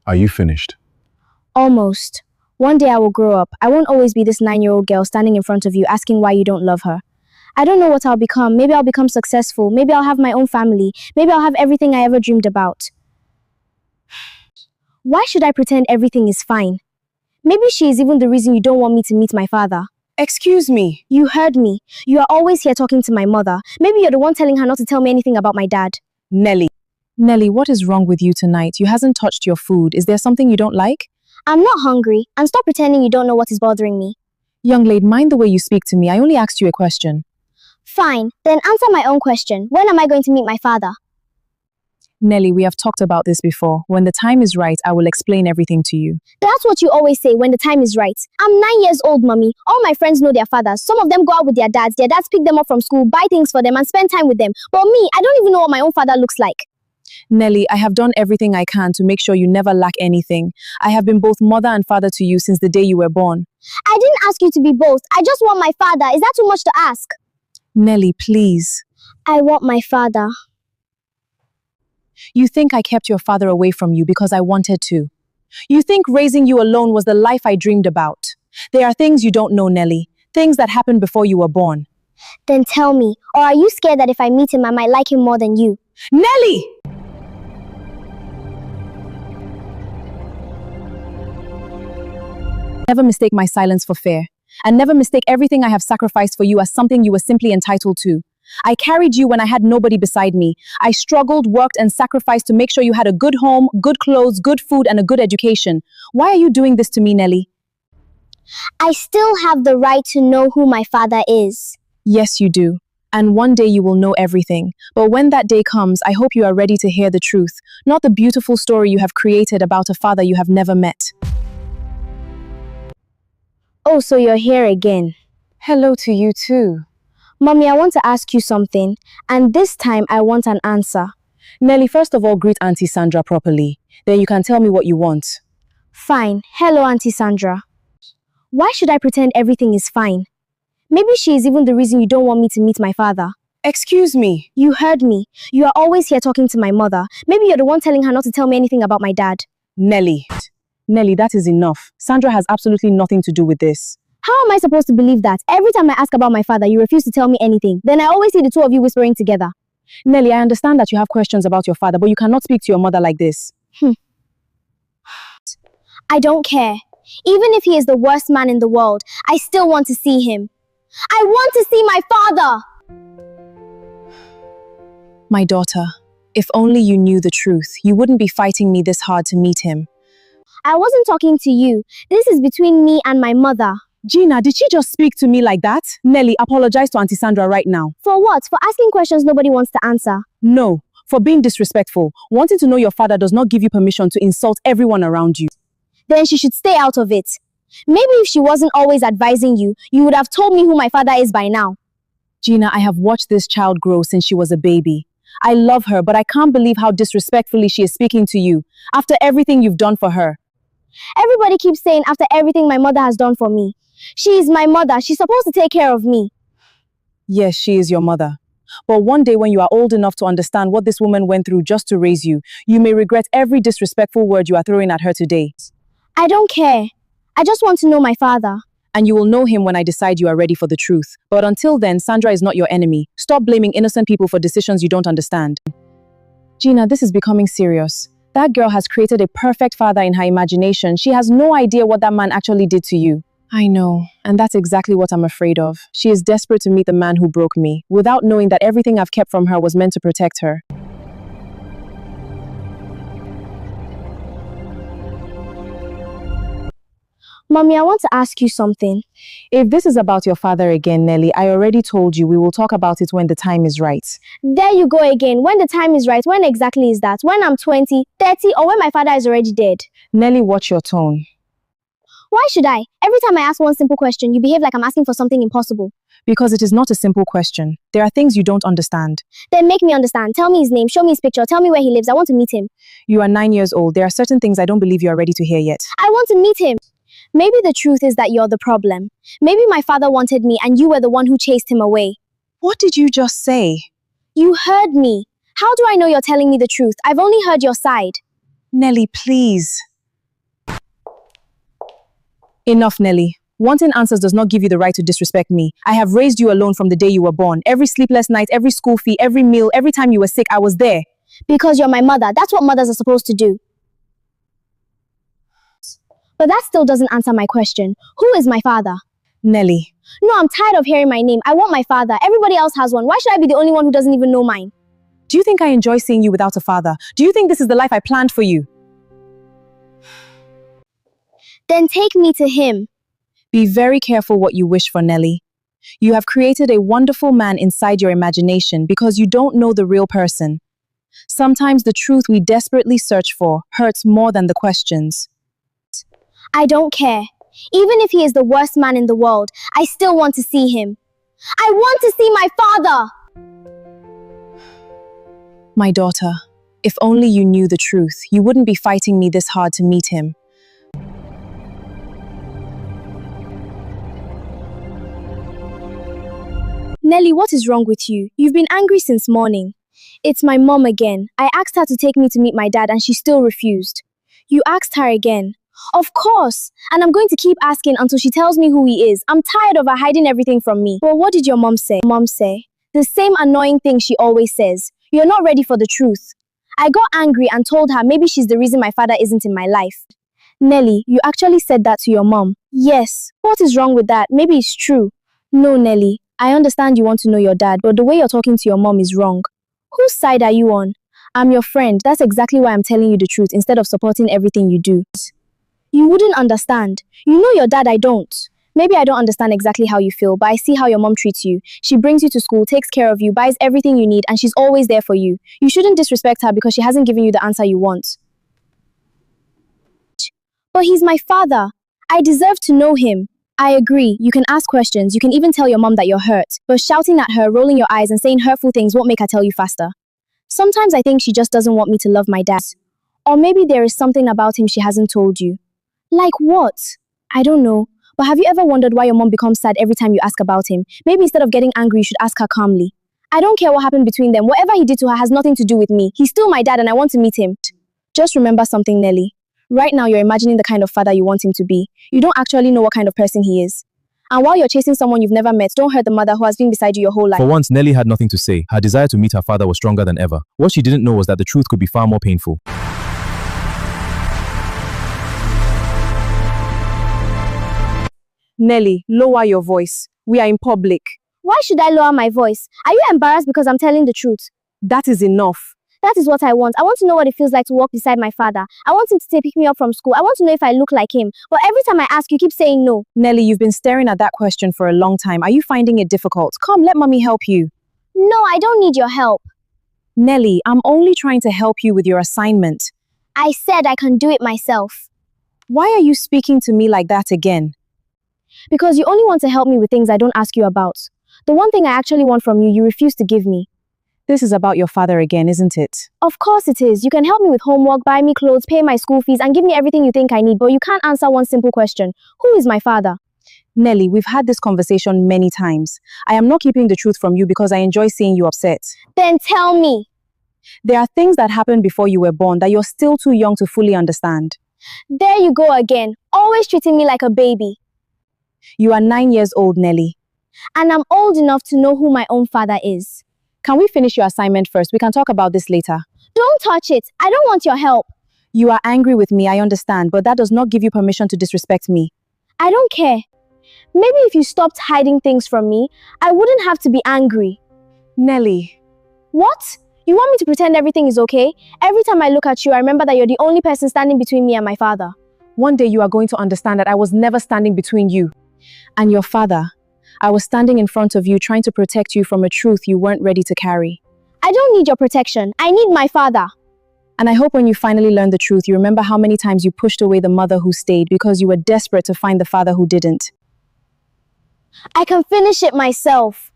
Are you finished? Almost. One day I will grow up. I won't always be this 9-year-old girl standing in front of you asking why you don't love her. I don't know what I'll become. Maybe I'll become successful. Maybe I'll have my own family. Maybe I'll have everything I ever dreamed about. Why should I pretend everything is fine? Maybe she is even the reason you don't want me to meet my father. Excuse me. You heard me. You are always here talking to my mother. Maybe you're the one telling her not to tell me anything about my dad. Nelly. Nelly, what is wrong with you tonight? You hasn't touched your food. Is there something you don't like? I'm not hungry, and stop pretending you don't know what is bothering me. Young lady, mind the way you speak to me. I only asked you a question. Fine, then answer my own question. When am I going to meet my father? Nelly, we have talked about this before. When the time is right, I will explain everything to you. That's what you always say, when the time is right. I'm 9 years old, mommy. All my friends know their fathers. Some of them go out with their dads. Their dads pick them up from school, buy things for them, and spend time with them. But me, I don't even know what my own father looks like. Nelly, I have done everything I can to make sure you never lack anything. I have been both mother and father to you since the day you were born. I didn't ask you to be both. I just want my father. Is that too much to ask? Nelly, please. I want my father. You think I kept your father away from you because I wanted to. You think raising you alone was the life I dreamed about. There are things you don't know, Nelly. Things that happened before you were born. Then tell me, or are you scared that if I meet him, I might like him more than you? Nelly! Never mistake my silence for fear, and never mistake everything I have sacrificed for you as something you were simply entitled to. I carried you when I had nobody beside me. I struggled, worked, and sacrificed to make sure you had a good home, good clothes, good food, and a good education. Why are you doing this to me, Nelly? I still have the right to know who my father is. Yes, you do. And one day you will know everything. But when that day comes, I hope you are ready to hear the truth, not the beautiful story you have created about a father you have never met. Oh, so you're here again. Hello to you too. Mommy, I want to ask you something, and this time I want an answer. Nelly, first of all, greet Auntie Sandra properly. Then you can tell me what you want. Fine. Hello, Auntie Sandra. Why should I pretend everything is fine? Maybe she is even the reason you don't want me to meet my father. Excuse me. You heard me. You are always here talking to my mother. Maybe you're the one telling her not to tell me anything about my dad. Nelly. Nelly, that is enough. Sandra has absolutely nothing to do with this. How am I supposed to believe that? Every time I ask about my father, you refuse to tell me anything. Then I always see the two of you whispering together. Nelly, I understand that you have questions about your father, but you cannot speak to your mother like this. I don't care. Even if he is the worst man in the world, I still want to see him. I want to see my father! My daughter, if only you knew the truth, you wouldn't be fighting me this hard to meet him. I wasn't talking to you. This is between me and my mother. Gina, did she just speak to me like that? Nelly, apologize to Auntie Sandra right now. For what? For asking questions nobody wants to answer. No, for being disrespectful. Wanting to know your father does not give you permission to insult everyone around you. Then she should stay out of it. Maybe if she wasn't always advising you, you would have told me who my father is by now. Gina, I have watched this child grow since she was a baby. I love her, but I can't believe how disrespectfully she is speaking to you, after everything you've done for her. Everybody keeps saying after everything my mother has done for me. She is my mother. She's supposed to take care of me. Yes, she is your mother. But one day when you are old enough to understand what this woman went through just to raise you, you may regret every disrespectful word you are throwing at her today. I don't care. I just want to know my father. And you will know him when I decide you are ready for the truth. But until then, Sandra is not your enemy. Stop blaming innocent people for decisions you don't understand. Gina, this is becoming serious. That girl has created a perfect father in her imagination. She has no idea what that man actually did to you. I know, and that's exactly what I'm afraid of. She is desperate to meet the man who broke me, without knowing that everything I've kept from her was meant to protect her. Mommy, I want to ask you something. If this is about your father again, Nelly, I already told you we will talk about it when the time is right. There you go again. When the time is right, when exactly is that? When I'm 20, 30, or when my father is already dead? Nelly, watch your tone. Why should I? Every time I ask one simple question, you behave like I'm asking for something impossible. Because it is not a simple question. There are things you don't understand. Then make me understand. Tell me his name, show me his picture, tell me where he lives. I want to meet him. You are 9 years old. There are certain things I don't believe you are ready to hear yet. I want to meet him. Maybe the truth is that you're the problem. Maybe my father wanted me and you were the one who chased him away. What did you just say? You heard me. How do I know you're telling me the truth? I've only heard your side. Nelly, please. Enough, Nelly. Wanting answers does not give you the right to disrespect me. I have raised you alone from the day you were born. Every sleepless night, every school fee, every meal, every time you were sick, I was there. Because you're my mother. That's what mothers are supposed to do. But that still doesn't answer my question. Who is my father? Nelly. No, I'm tired of hearing my name. I want my father. Everybody else has one. Why should I be the only one who doesn't even know mine? Do you think I enjoy seeing you without a father? Do you think this is the life I planned for you? Then take me to him. Be very careful what you wish for, Nelly. You have created a wonderful man inside your imagination because you don't know the real person. Sometimes the truth we desperately search for hurts more than the questions. I don't care. Even if he is the worst man in the world, I still want to see him. I want to see my father! My daughter, if only you knew the truth, you wouldn't be fighting me this hard to meet him. Nelly, what is wrong with you? You've been angry since morning. It's my mom again. I asked her to take me to meet my dad and she still refused. You asked her again. Of course. And I'm going to keep asking until she tells me who he is. I'm tired of her hiding everything from me. Well, what did your mom say? Mom say the same annoying thing she always says. You're not ready for the truth. I got angry and told her maybe she's the reason my father isn't in my life. Nelly, you actually said that to your mom? Yes. What is wrong with that? Maybe it's true. No, Nelly. I understand you want to know your dad, but the way you're talking to your mom is wrong. Whose side are you on? I'm your friend. That's exactly why I'm telling you the truth instead of supporting everything you do. You wouldn't understand. You know your dad, I don't. Maybe I don't understand exactly how you feel, but I see how your mom treats you. She brings you to school, takes care of you, buys everything you need, and she's always there for you. You shouldn't disrespect her because she hasn't given you the answer you want. But he's my father. I deserve to know him. I agree. You can ask questions. You can even tell your mom that you're hurt. But shouting at her, rolling your eyes, and saying hurtful things won't make her tell you faster. Sometimes I think she just doesn't want me to love my dad. Or maybe there is something about him she hasn't told you. Like what? I don't know. But have you ever wondered why your mom becomes sad every time you ask about him? Maybe instead of getting angry, you should ask her calmly. I don't care what happened between them. Whatever he did to her has nothing to do with me. He's still my dad and I want to meet him. Just remember something, Nelly. Right now, you're imagining the kind of father you want him to be. You don't actually know what kind of person he is. And while you're chasing someone you've never met, don't hurt the mother who has been beside you your whole life. For once, Nelly had nothing to say. Her desire to meet her father was stronger than ever. What she didn't know was that the truth could be far more painful. Nelly, lower your voice. We are in public. Why should I lower my voice? Are you embarrassed because I'm telling the truth? That is enough. That is what I want. I want to know what it feels like to walk beside my father. I want him to pick me up from school. I want to know if I look like him. But every time I ask, you keep saying no. Nelly, you've been staring at that question for a long time. Are you finding it difficult? Come, let mommy help you. No, I don't need your help. Nelly, I'm only trying to help you with your assignment. I said I can do it myself. Why are you speaking to me like that again? Because you only want to help me with things I don't ask you about. The one thing I actually want from you, you refuse to give me. This is about your father again, isn't it? Of course it is. You can help me with homework, buy me clothes, pay my school fees, and give me everything you think I need, but you can't answer one simple question. Who is my father? Nelly, we've had this conversation many times. I am not keeping the truth from you because I enjoy seeing you upset. Then tell me. There are things that happened before you were born that you're still too young to fully understand. There you go again. Always treating me like a baby. You are 9 years old, Nelly. And I'm old enough to know who my own father is. Can we finish your assignment first? We can talk about this later. Don't touch it. I don't want your help. You are angry with me, I understand, but that does not give you permission to disrespect me. I don't care. Maybe if you stopped hiding things from me, I wouldn't have to be angry. Nelly. What? You want me to pretend everything is okay? Every time I look at you, I remember that you're the only person standing between me and my father. One day you are going to understand that I was never standing between you and your father. I was standing in front of you trying to protect you from a truth you weren't ready to carry. I don't need your protection. I need my father. And I hope when you finally learn the truth, you remember how many times you pushed away the mother who stayed because you were desperate to find the father who didn't. I can finish it myself.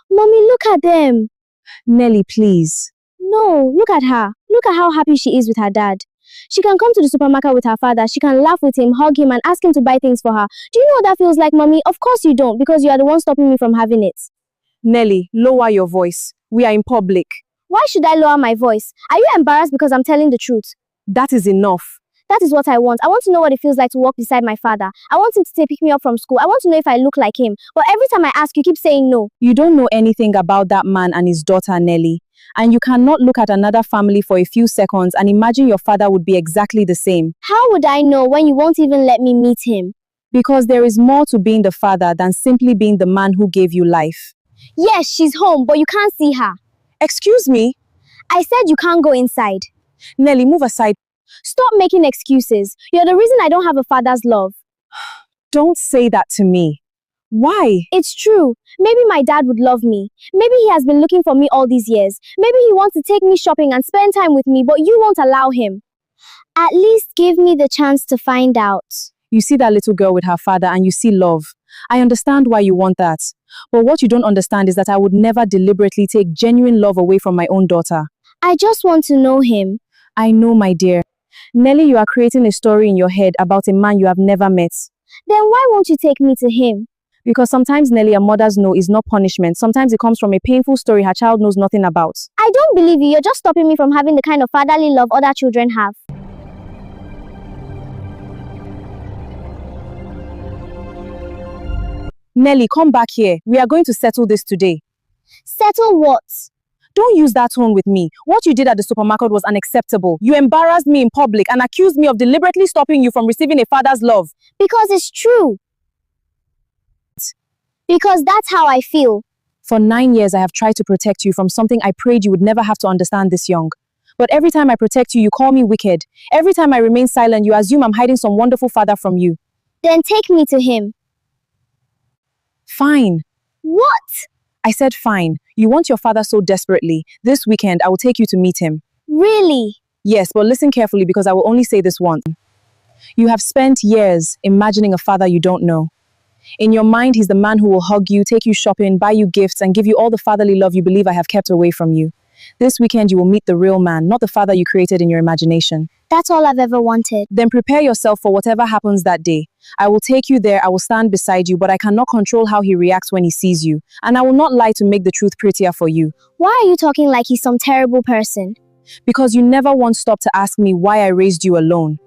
Mommy, look at them. Nelly, please. No, look at her. Look at how happy she is with her dad. She can come to the supermarket with her father. She can laugh with him, hug him, and ask him to buy things for her. Do you know what that feels like, mommy? Of course you don't, because you are the one stopping me from having it. Nelly, lower your voice. We are in public. Why should I lower my voice? Are you embarrassed because I'm telling the truth? That is enough. That is what I want. I want to know what it feels like to walk beside my father. I want him to pick me up from school. I want to know if I look like him. But every time I ask, you keep saying no. You don't know anything about that man and his daughter, Nelly. And you cannot look at another family for a few seconds and imagine your father would be exactly the same. How would I know when you won't even let me meet him? Because there is more to being the father than simply being the man who gave you life. Yes, she's home, but you can't see her. Excuse me? I said you can't go inside. Nelly, move aside. Stop making excuses. You're the reason I don't have a father's love. Don't say that to me. Why? It's true. Maybe my dad would love me. Maybe he has been looking for me all these years. Maybe he wants to take me shopping and spend time with me, but you won't allow him. At least give me the chance to find out. You see that little girl with her father and you see love. I understand why you want that. But what you don't understand is that I would never deliberately take genuine love away from my own daughter. I just want to know him. I know, my dear. Nelly, you are creating a story in your head about a man you have never met. Then why won't you take me to him? Because sometimes, Nelly, a mother's no is not punishment. Sometimes it comes from a painful story her child knows nothing about. I don't believe you. You're just stopping me from having the kind of fatherly love other children have. Nelly, come back here. We are going to settle this today. Settle what? Don't use that tone with me. What you did at the supermarket was unacceptable. You embarrassed me in public and accused me of deliberately stopping you from receiving a father's love. Because it's true. Because that's how I feel. For 9 years, I have tried to protect you from something I prayed you would never have to understand this young. But every time I protect you, you call me wicked. Every time I remain silent, you assume I'm hiding some wonderful father from you. Then take me to him. Fine. What? I said fine. You want your father so desperately. This weekend, I will take you to meet him. Really? Yes, but listen carefully because I will only say this once. You have spent years imagining a father you don't know. In your mind, he's the man who will hug you, take you shopping, buy you gifts, and give you all the fatherly love you believe I have kept away from you. This weekend, you will meet the real man, not the father you created in your imagination. That's all I've ever wanted. Then prepare yourself for whatever happens that day. I will take you there, I will stand beside you, but I cannot control how he reacts when he sees you. And I will not lie to make the truth prettier for you. Why are you talking like he's some terrible person? Because you never once stopped to ask me why I raised you alone.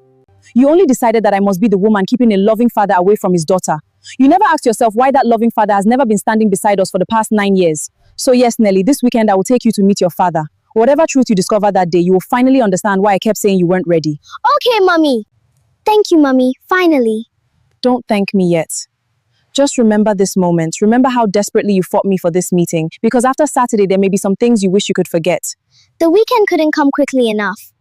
You only decided that I must be the woman keeping a loving father away from his daughter. You never asked yourself why that loving father has never been standing beside us for the past 9 years. So yes, Nelly, this weekend I will take you to meet your father. Whatever truth you discover that day, you will finally understand why I kept saying you weren't ready. Okay, Mommy. Thank you, Mommy. Finally. Don't thank me yet. Just remember this moment. Remember how desperately you fought me for this meeting. Because after Saturday, there may be some things you wish you could forget. The weekend couldn't come quickly enough.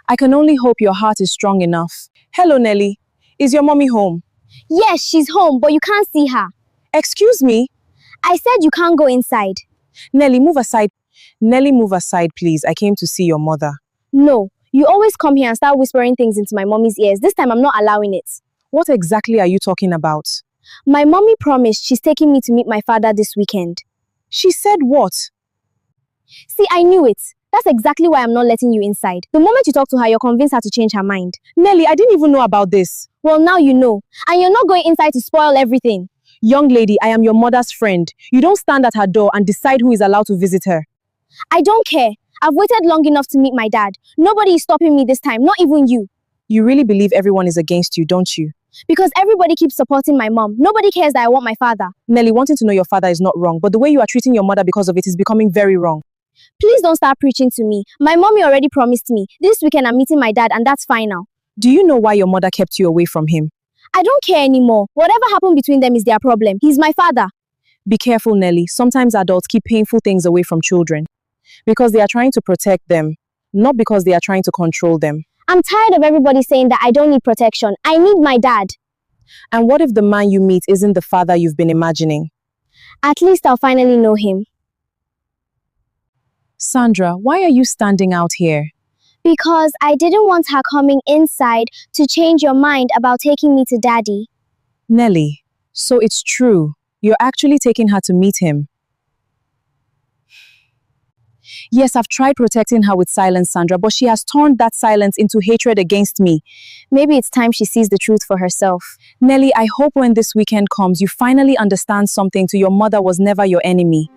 I can only hope your heart is strong enough. Hello, Nelly. Is your mommy home? Yes, she's home, but you can't see her. Excuse me? I said you can't go inside. Nelly, move aside. Nelly, move aside, please. I came to see your mother. No, you always come here and start whispering things into my mommy's ears. This time I'm not allowing it. What exactly are you talking about? My mommy promised she's taking me to meet my father this weekend. She said what? See, I knew it. That's exactly why I'm not letting you inside. The moment you talk to her, you're convinced her to change her mind. Nelly, I didn't even know about this. Well, now you know. And you're not going inside to spoil everything. Young lady, I am your mother's friend. You don't stand at her door and decide who is allowed to visit her. I don't care. I've waited long enough to meet my dad. Nobody is stopping me this time, not even you. You really believe everyone is against you, don't you? Because everybody keeps supporting my mom. Nobody cares that I want my father. Nelly, wanting to know your father is not wrong, but the way you are treating your mother because of it is becoming very wrong. Please don't start preaching to me. My mommy already promised me. This weekend I'm meeting my dad and that's final. Do you know why your mother kept you away from him? I don't care anymore. Whatever happened between them is their problem. He's my father. Be careful, Nelly. Sometimes adults keep painful things away from children. Because they are trying to protect them, not because they are trying to control them. I'm tired of everybody saying that I don't need protection. I need my dad. And what if the man you meet isn't the father you've been imagining? At least I'll finally know him. Sandra, why are you standing out here? Because I didn't want her coming inside to change your mind about taking me to daddy. Nelly, so it's true. You're actually taking her to meet him. Yes, I've tried protecting her with silence, Sandra, but she has turned that silence into hatred against me. Maybe it's time she sees the truth for herself. Nelly, I hope when this weekend comes, you finally understand something to your mother was never your enemy.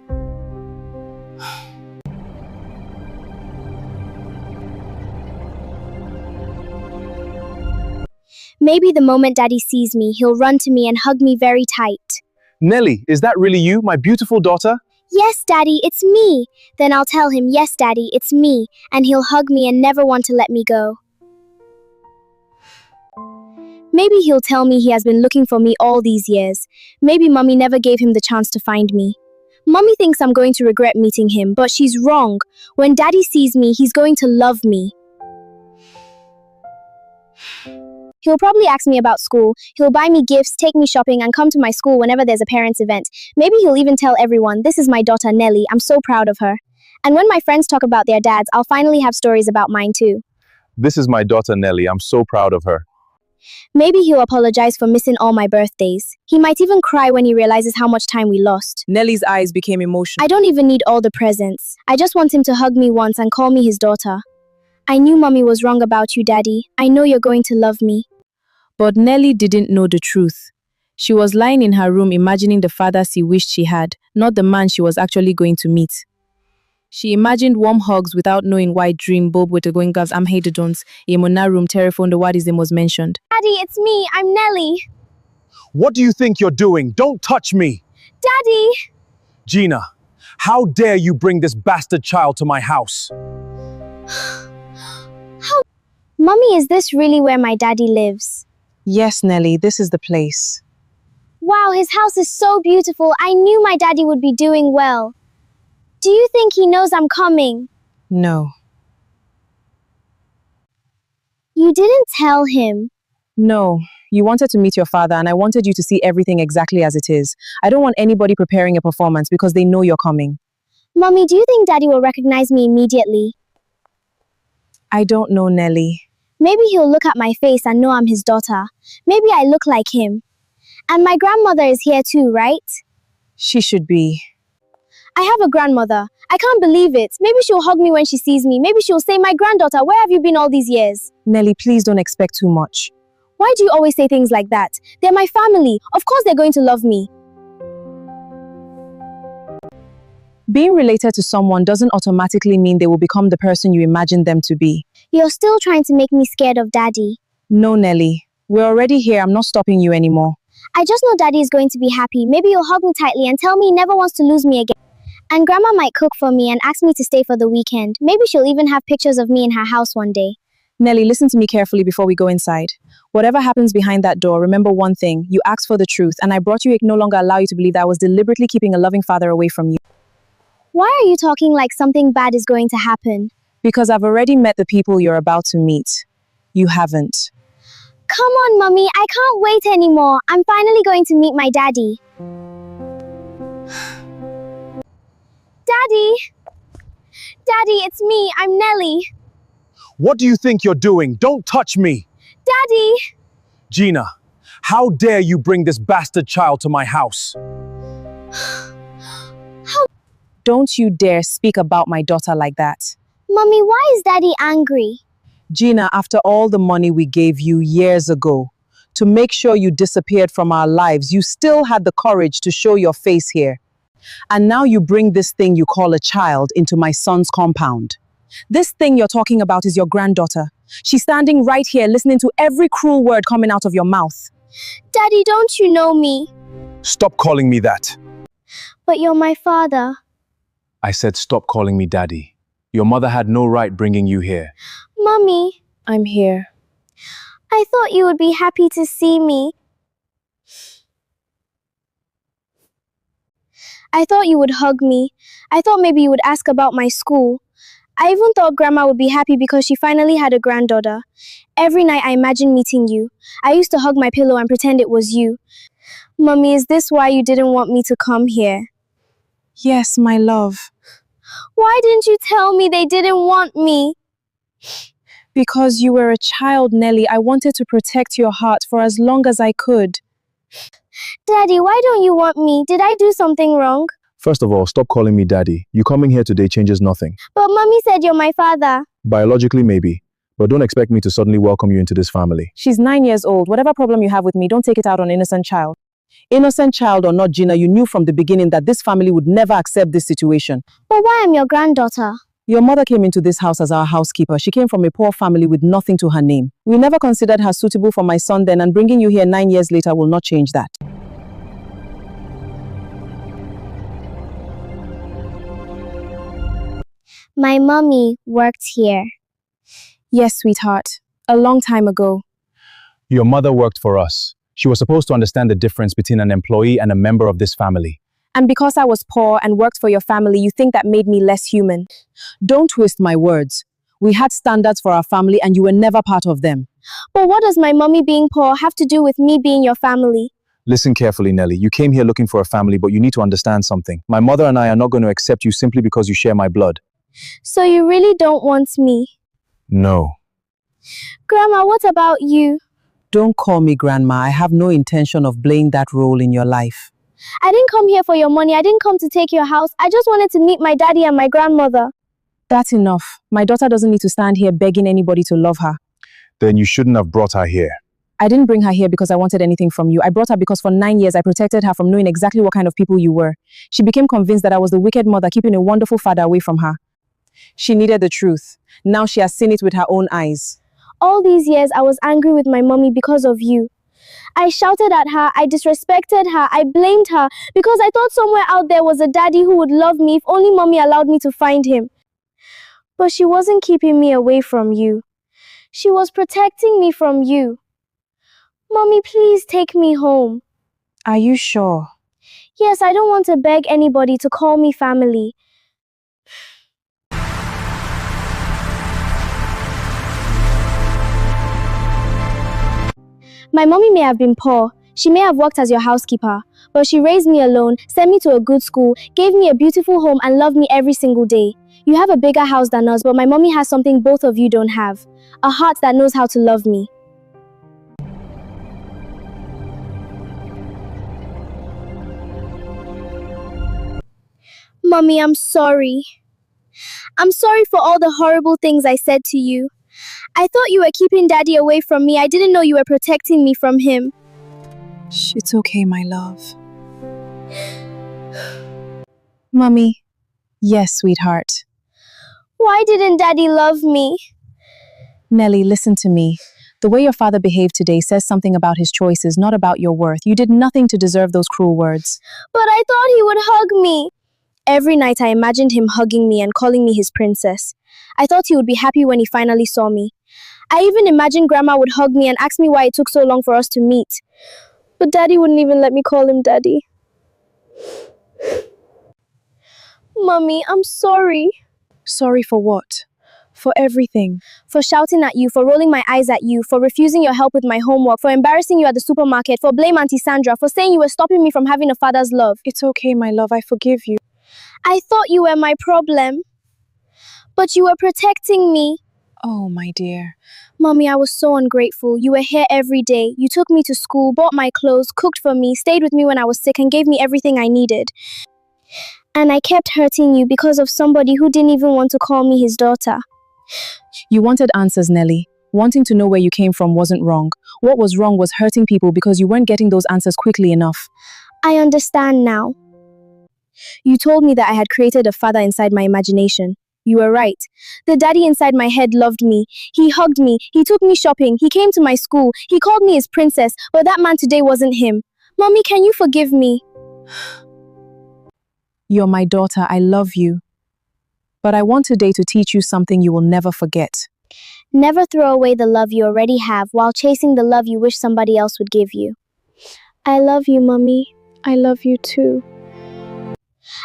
Maybe the moment Daddy sees me, he'll run to me and hug me very tight. Nelly, is that really you, my beautiful daughter? Yes, Daddy, it's me. Then I'll tell him, yes, Daddy, it's me, and he'll hug me and never want to let me go. Maybe he'll tell me he has been looking for me all these years. Maybe Mummy never gave him the chance to find me. Mummy thinks I'm going to regret meeting him, but she's wrong. When Daddy sees me, he's going to love me. He'll probably ask me about school. He'll buy me gifts, take me shopping, and come to my school whenever there's a parents' event. Maybe he'll even tell everyone, this is my daughter Nelly, I'm so proud of her. And when my friends talk about their dads, I'll finally have stories about mine too. This is my daughter Nelly, I'm so proud of her. Maybe he'll apologize for missing all my birthdays. He might even cry when he realizes how much time we lost. Nelly's eyes became emotional. I don't even need all the presents. I just want him to hug me once and call me his daughter. I knew Mummy was wrong about you, Daddy. I know you're going to love me. But Nelly didn't know the truth. She was lying in her room imagining the father she wished she had, not the man she was actually going to meet. She imagined warm hugs without knowing why dream Bob with the going gavs am hated Yemona room telephone the word was mentioned. Daddy, it's me. I'm Nelly. What do you think you're doing? Don't touch me! Daddy! Gina, how dare you bring this bastard child to my house? Mummy, is this really where my daddy lives? Yes, Nelly, this is the place. Wow, his house is so beautiful. I knew my daddy would be doing well. Do you think he knows I'm coming? No. You didn't tell him. No. You wanted to meet your father and I wanted you to see everything exactly as it is. I don't want anybody preparing a performance because they know you're coming. Mummy, do you think Daddy will recognize me immediately? I don't know, Nelly. Maybe he'll look at my face and know I'm his daughter. Maybe I look like him. And my grandmother is here too, right? She should be. I have a grandmother. I can't believe it. Maybe she'll hug me when she sees me. Maybe she'll say, my granddaughter, where have you been all these years? Nelly, please don't expect too much. Why do you always say things like that? They're my family. Of course they're going to love me. Being related to someone doesn't automatically mean they will become the person you imagine them to be. You're still trying to make me scared of Daddy. No, Nelly. We're already here. I'm not stopping you anymore. I just know Daddy is going to be happy. Maybe he'll hug me tightly and tell me he never wants to lose me again. And Grandma might cook for me and ask me to stay for the weekend. Maybe she'll even have pictures of me in her house one day. Nelly, listen to me carefully before we go inside. Whatever happens behind that door, remember one thing. You asked for the truth, and I brought you it no longer allow you to believe that I was deliberately keeping a loving father away from you. Why are you talking like something bad is going to happen? Because I've already met the people you're about to meet. You haven't. Come on, Mummy. I can't wait anymore. I'm finally going to meet my daddy. Daddy! Daddy, it's me. I'm Nelly. What do you think you're doing? Don't touch me! Daddy! Gina, how dare you bring this bastard child to my house? Don't you dare speak about my daughter like that. Mummy, why is Daddy angry? Gina, after all the money we gave you years ago to make sure you disappeared from our lives, you still had the courage to show your face here. And now you bring this thing you call a child into my son's compound. This thing you're talking about is your granddaughter. She's standing right here listening to every cruel word coming out of your mouth. Daddy, don't you know me? Stop calling me that. But you're my father. I said stop calling me daddy. Your mother had no right bringing you here. Mummy, I'm here. I thought you would be happy to see me. I thought you would hug me. I thought maybe you would ask about my school. I even thought Grandma would be happy because she finally had a granddaughter. Every night I imagined meeting you. I used to hug my pillow and pretend it was you. Mummy, is this why you didn't want me to come here? Yes, my love. Why didn't you tell me they didn't want me? Because you were a child, Nelly. I wanted to protect your heart for as long as I could. Daddy, why don't you want me? Did I do something wrong? First of all, stop calling me daddy. You coming here today changes nothing. But mommy said you're my father. Biologically, maybe. But don't expect me to suddenly welcome you into this family. She's 9 years old. Whatever problem you have with me, don't take it out on innocent child. Innocent child or not, Gina, you knew from the beginning that this family would never accept this situation. But why am your granddaughter? Your mother came into this house as our housekeeper. She came from a poor family with nothing to her name. We never considered her suitable for my son then, and bringing you here 9 years later will not change that. My mommy worked here. Yes, sweetheart. A long time ago. Your mother worked for us. She was supposed to understand the difference between an employee and a member of this family. And because I was poor and worked for your family, you think that made me less human. Don't twist my words. We had standards for our family and you were never part of them. But what does my mommy being poor have to do with me being your family? Listen carefully, Nelly. You came here looking for a family, but you need to understand something. My mother and I are not going to accept you simply because you share my blood. So you really don't want me? No. Grandma, what about you? Don't call me grandma. I have no intention of playing that role in your life. I didn't come here for your money. I didn't come to take your house. I just wanted to meet my daddy and my grandmother. That's enough. My daughter doesn't need to stand here begging anybody to love her. Then you shouldn't have brought her here. I didn't bring her here because I wanted anything from you. I brought her because for 9 years I protected her from knowing exactly what kind of people you were. She became convinced that I was the wicked mother keeping a wonderful father away from her. She needed the truth. Now she has seen it with her own eyes. All these years I was angry with my mommy because of you. I shouted at her, I disrespected her, I blamed her because I thought somewhere out there was a daddy who would love me if only mommy allowed me to find him. But she wasn't keeping me away from you. She was protecting me from you. Mommy, please take me home. Are you sure? Yes, I don't want to beg anybody to call me family. My mommy may have been poor. She may have worked as your housekeeper, but she raised me alone, sent me to a good school, gave me a beautiful home and loved me every single day. You have a bigger house than us, but my mommy has something both of you don't have. A heart that knows how to love me. Mommy, I'm sorry. I'm sorry for all the horrible things I said to you. I thought you were keeping Daddy away from me. I didn't know you were protecting me from him. Shh, it's okay, my love. Mommy. Yes, sweetheart. Why didn't Daddy love me? Nelly, listen to me. The way your father behaved today says something about his choices, not about your worth. You did nothing to deserve those cruel words. But I thought he would hug me. Every night I imagined him hugging me and calling me his princess. I thought he would be happy when he finally saw me. I even imagined Grandma would hug me and ask me why it took so long for us to meet. But Daddy wouldn't even let me call him Daddy. Mommy, I'm sorry. Sorry for what? For everything. For shouting at you, for rolling my eyes at you, for refusing your help with my homework, for embarrassing you at the supermarket, for blame Auntie Sandra, for saying you were stopping me from having a father's love. It's okay, my love. I forgive you. I thought you were my problem. But you were protecting me. Oh, my dear. Mommy, I was so ungrateful. You were here every day. You took me to school, bought my clothes, cooked for me, stayed with me when I was sick, and gave me everything I needed. And I kept hurting you because of somebody who didn't even want to call me his daughter. You wanted answers, Nelly. Wanting to know where you came from wasn't wrong. What was wrong was hurting people because you weren't getting those answers quickly enough. I understand now. You told me that I had created a father inside my imagination. You were right. The daddy inside my head loved me. He hugged me. He took me shopping. He came to my school. He called me his princess, but that man today wasn't him. Mommy, can you forgive me? You're my daughter. I love you. But I want today to teach you something you will never forget. Never throw away the love you already have while chasing the love you wish somebody else would give you. I love you, Mommy. I love you too.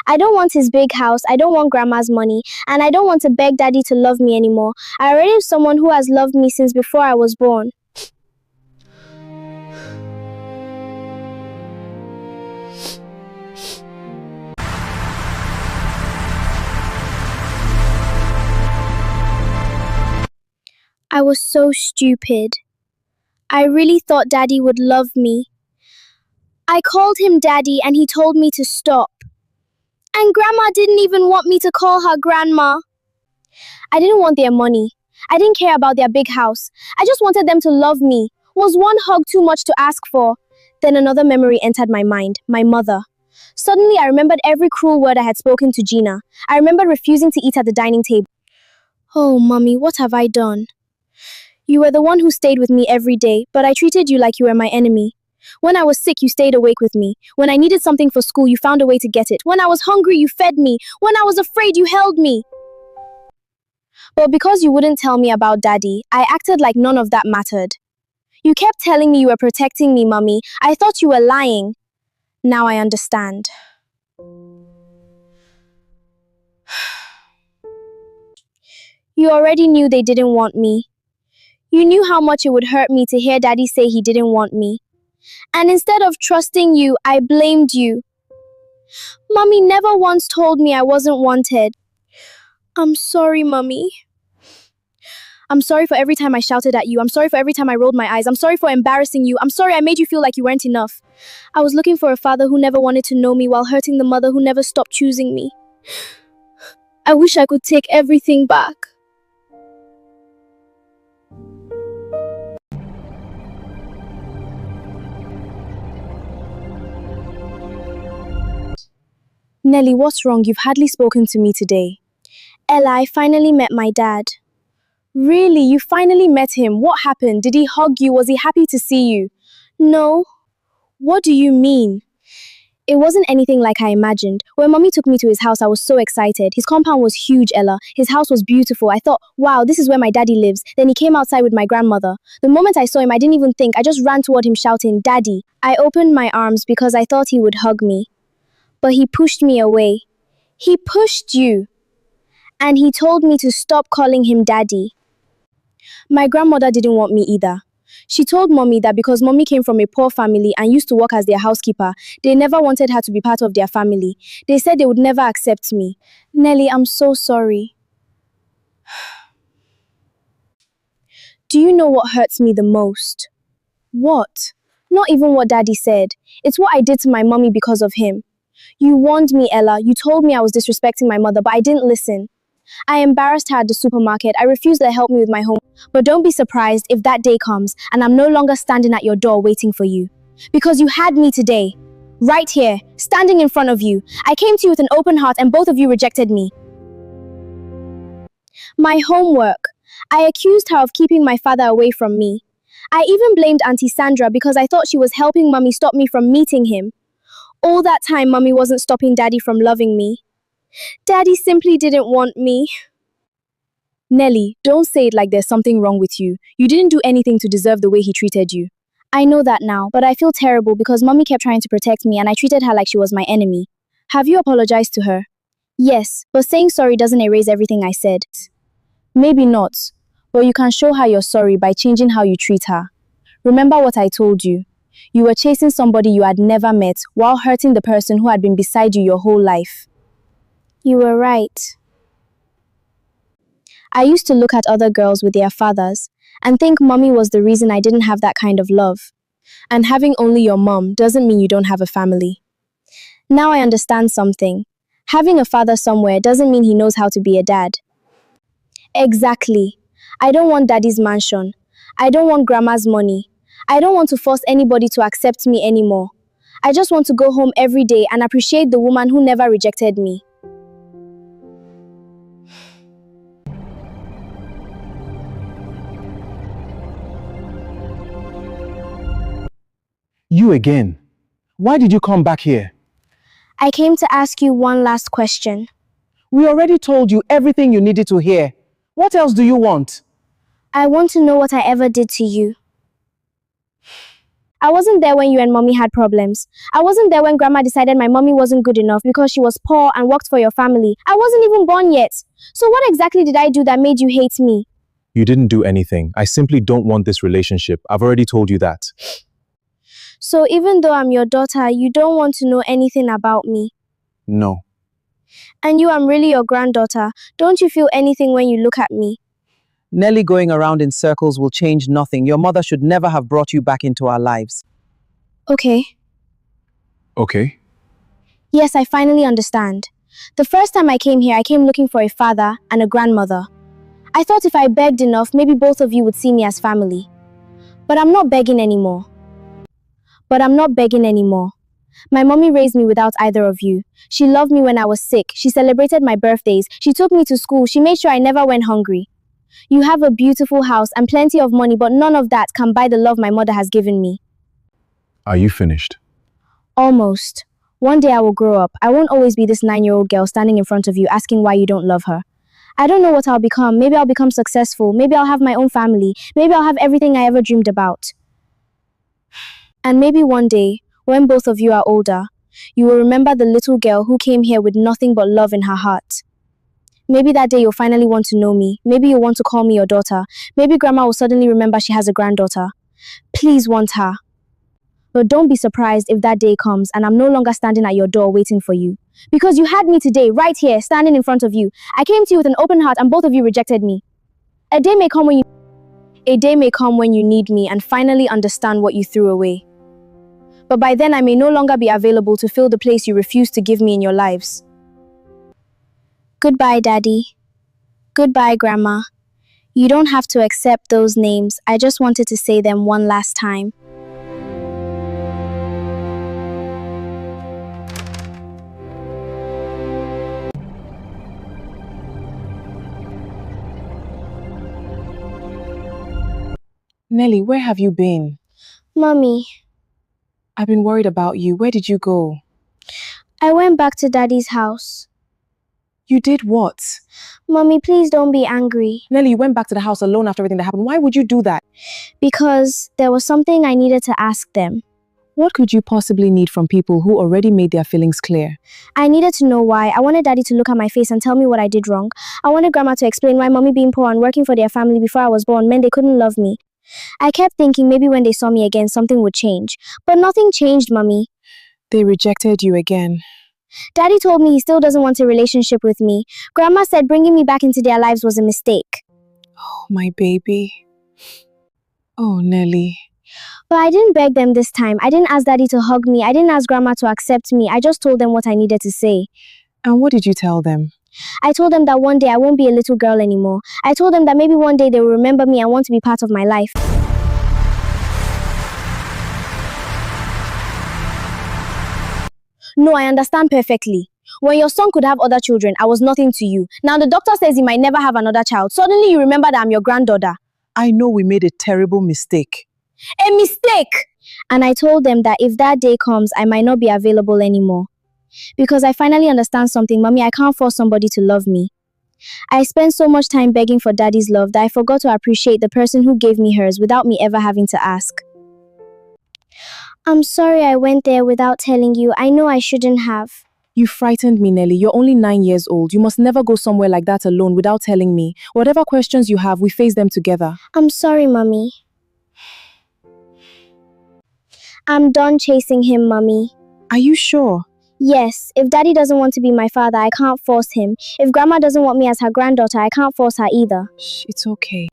I don't want his big house, I don't want Grandma's money, and I don't want to beg Daddy to love me anymore. I already have someone who has loved me since before I was born. I was so stupid. I really thought Daddy would love me. I called him Daddy and he told me to stop. And Grandma didn't even want me to call her Grandma. I didn't want their money. I didn't care about their big house. I just wanted them to love me. Was one hug too much to ask for? Then another memory entered my mind, my mother. Suddenly, I remembered every cruel word I had spoken to Gina. I remembered refusing to eat at the dining table. Oh, Mommy, what have I done? You were the one who stayed with me every day, but I treated you like you were my enemy. When I was sick, you stayed awake with me. When I needed something for school, you found a way to get it. When I was hungry, you fed me. When I was afraid, you held me. But because you wouldn't tell me about Daddy, I acted like none of that mattered. You kept telling me you were protecting me, Mummy. I thought you were lying. Now I understand. You already knew they didn't want me. You knew how much it would hurt me to hear Daddy say he didn't want me. And instead of trusting you, I blamed you. Mummy never once told me I wasn't wanted. I'm sorry, Mummy. I'm sorry for every time I shouted at you. I'm sorry for every time I rolled my eyes. I'm sorry for embarrassing you. I'm sorry I made you feel like you weren't enough. I was looking for a father who never wanted to know me while hurting the mother who never stopped choosing me. I wish I could take everything back. Nelly, what's wrong? You've hardly spoken to me today. Ella, I finally met my dad. Really? You finally met him? What happened? Did he hug you? Was he happy to see you? No. What do you mean? It wasn't anything like I imagined. When Mommy took me to his house, I was so excited. His compound was huge, Ella. His house was beautiful. I thought, wow, this is where my daddy lives. Then he came outside with my grandmother. The moment I saw him, I didn't even think. I just ran toward him shouting, Daddy. I opened my arms because I thought he would hug me. But he pushed me away. He pushed you. And he told me to stop calling him Daddy. My grandmother didn't want me either. She told Mommy that because Mommy came from a poor family and used to work as their housekeeper, they never wanted her to be part of their family. They said they would never accept me. Nelly, I'm so sorry. Do you know what hurts me the most? What? Not even what Daddy said. It's what I did to my mommy because of him. You warned me, Ella. You told me I was disrespecting my mother, but I didn't listen. I embarrassed her at the supermarket. I refused to help me with my home. But don't be surprised if that day comes and I'm no longer standing at your door waiting for you. Because you had me today. Right here, standing in front of you. I came to you with an open heart and both of you rejected me. My homework. I accused her of keeping my father away from me. I even blamed Auntie Sandra because I thought she was helping Mummy stop me from meeting him. All that time, Mummy wasn't stopping Daddy from loving me. Daddy simply didn't want me. Nelly, don't say it like there's something wrong with you. You didn't do anything to deserve the way he treated you. I know that now, but I feel terrible because Mommy kept trying to protect me and I treated her like she was my enemy. Have you apologized to her? Yes, but saying sorry doesn't erase everything I said. Maybe not, but you can show her you're sorry by changing how you treat her. Remember what I told you. You were chasing somebody you had never met while hurting the person who had been beside you your whole life. You were right. I used to look at other girls with their fathers and think Mommy was the reason I didn't have that kind of love. And having only your mom doesn't mean you don't have a family. Now I understand something. Having a father somewhere doesn't mean he knows how to be a dad. Exactly. I don't want Daddy's mansion. I don't want Grandma's money. I don't want to force anybody to accept me anymore. I just want to go home every day and appreciate the woman who never rejected me. You again. Why did you come back here? I came to ask you one last question. We already told you everything you needed to hear. What else do you want? I want to know what I ever did to you. I wasn't there when you and Mommy had problems. I wasn't there when Grandma decided my mommy wasn't good enough because she was poor and worked for your family. I wasn't even born yet. So what exactly did I do that made you hate me? You didn't do anything. I simply don't want this relationship. I've already told you that. So even though I'm your daughter, you don't want to know anything about me? No. And you, I'm really your granddaughter. Don't you feel anything when you look at me? Nelly going around in circles will change nothing. Your mother should never have brought you back into our lives. Okay. Okay. Yes, I finally understand. The first time I came here, I came looking for a father and a grandmother. I thought if I begged enough, maybe both of you would see me as family. But I'm not begging anymore. My mommy raised me without either of you. She loved me when I was sick. She celebrated my birthdays. She took me to school. She made sure I never went hungry. You have a beautiful house and plenty of money, but none of that can buy the love my mother has given me. Are you finished? Almost. One day I will grow up. I won't always be this 9-year-old girl standing in front of you asking why you don't love her. I don't know what I'll become. Maybe I'll become successful. Maybe I'll have my own family. Maybe I'll have everything I ever dreamed about. And maybe one day, when both of you are older, you will remember the little girl who came here with nothing but love in her heart. Maybe that day you'll finally want to know me. Maybe you'll want to call me your daughter. Maybe grandma will suddenly remember she has a granddaughter. Please want her. But don't be surprised if that day comes and I'm no longer standing at your door waiting for you. Because you had me today, right here, standing in front of you. I came to you with an open heart and both of you rejected me. A day may come when you need me and finally understand what you threw away. But by then I may no longer be available to fill the place you refused to give me in your lives. Goodbye, Daddy. Goodbye, Grandma. You don't have to accept those names. I just wanted to say them one last time. Nelly, where have you been? Mommy, I've been worried about you. Where did you go? I went back to Daddy's house. You did what? Mommy, please don't be angry. Nelly, you went back to the house alone after everything that happened. Why would you do that? Because there was something I needed to ask them. What could you possibly need from people who already made their feelings clear? I needed to know why. I wanted Daddy to look at my face and tell me what I did wrong. I wanted Grandma to explain why Mommy being poor and working for their family before I was born meant they couldn't love me. I kept thinking maybe when they saw me again something would change. But nothing changed, Mommy. They rejected you again. Daddy told me he still doesn't want a relationship with me. Grandma said bringing me back into their lives was a mistake. Oh, my baby. Oh, Nelly. But I didn't beg them this time. I didn't ask Daddy to hug me. I didn't ask Grandma to accept me. I just told them what I needed to say. And what did you tell them? I told them that one day I won't be a little girl anymore. I told them that maybe one day they will remember me and want to be part of my life. No, I understand perfectly. When your son could have other children, I was nothing to you. Now the doctor says he might never have another child. Suddenly you remember that I'm your granddaughter. I know we made a terrible mistake. A mistake! And I told them that if that day comes, I might not be available anymore. Because I finally understand something, Mommy, I can't force somebody to love me. I spent so much time begging for Daddy's love that I forgot to appreciate the person who gave me hers without me ever having to ask. I'm sorry I went there without telling you. I know I shouldn't have. You frightened me, Nelly. You're only 9 years old. You must never go somewhere like that alone without telling me. Whatever questions you have, we face them together. I'm sorry, Mommy. I'm done chasing him, Mommy. Are you sure? Yes, if Daddy doesn't want to be my father, I can't force him. If Grandma doesn't want me as her granddaughter, I can't force her either. Shh, it's okay.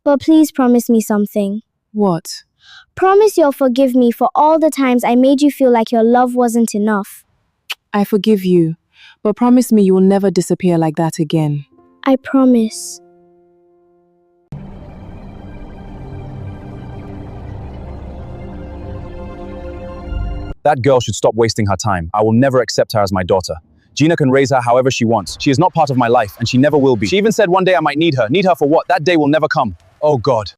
But please promise me something. What? Promise you'll forgive me for all the times I made you feel like your love wasn't enough. I forgive you, but promise me you will never disappear like that again. I promise. That girl should stop wasting her time. I will never accept her as my daughter. Gina can raise her however she wants. She is not part of my life, and she never will be. She even said one day I might need her. Need her for what? That day will never come. Oh God.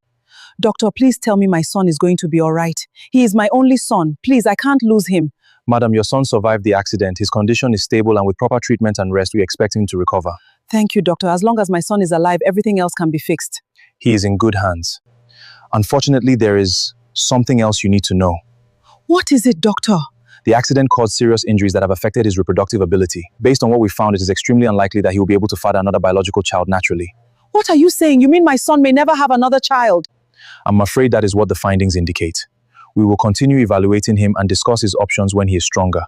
Doctor, please tell me my son is going to be all right. He is my only son. Please, I can't lose him. Madam, your son survived the accident. His condition is stable, and with proper treatment and rest, we expect him to recover. Thank you, doctor. As long as my son is alive, everything else can be fixed. He is in good hands. Unfortunately, there is something else you need to know. What is it, doctor? The accident caused serious injuries that have affected his reproductive ability. Based on what we found, it is extremely unlikely that he will be able to father another biological child naturally. What are you saying? You mean my son may never have another child? I'm afraid that is what the findings indicate. We will continue evaluating him and discuss his options when he is stronger.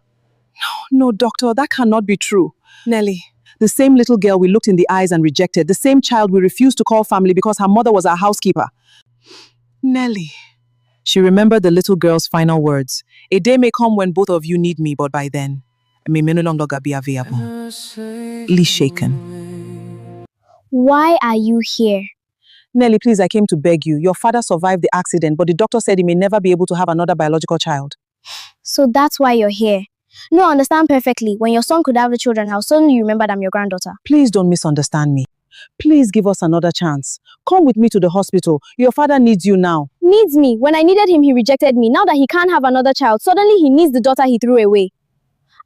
No, doctor, that cannot be true. Nelly, the same little girl we looked in the eyes and rejected, the same child we refused to call family because her mother was our housekeeper. Nelly. She remembered the little girl's final words. A day may come when both of you need me, but by then. may no longer be available. Lee shaken. Why are you here? Nelly, please, I came to beg you. Your father survived the accident, but the doctor said he may never be able to have another biological child. So that's why you're here. No, I understand perfectly. When your son could have the children, how suddenly you remembered I'm your granddaughter. Please don't misunderstand me. Please give us another chance. Come with me to the hospital. Your father needs you now. Needs me. When I needed him, he rejected me. Now that he can't have another child, suddenly he needs the daughter he threw away.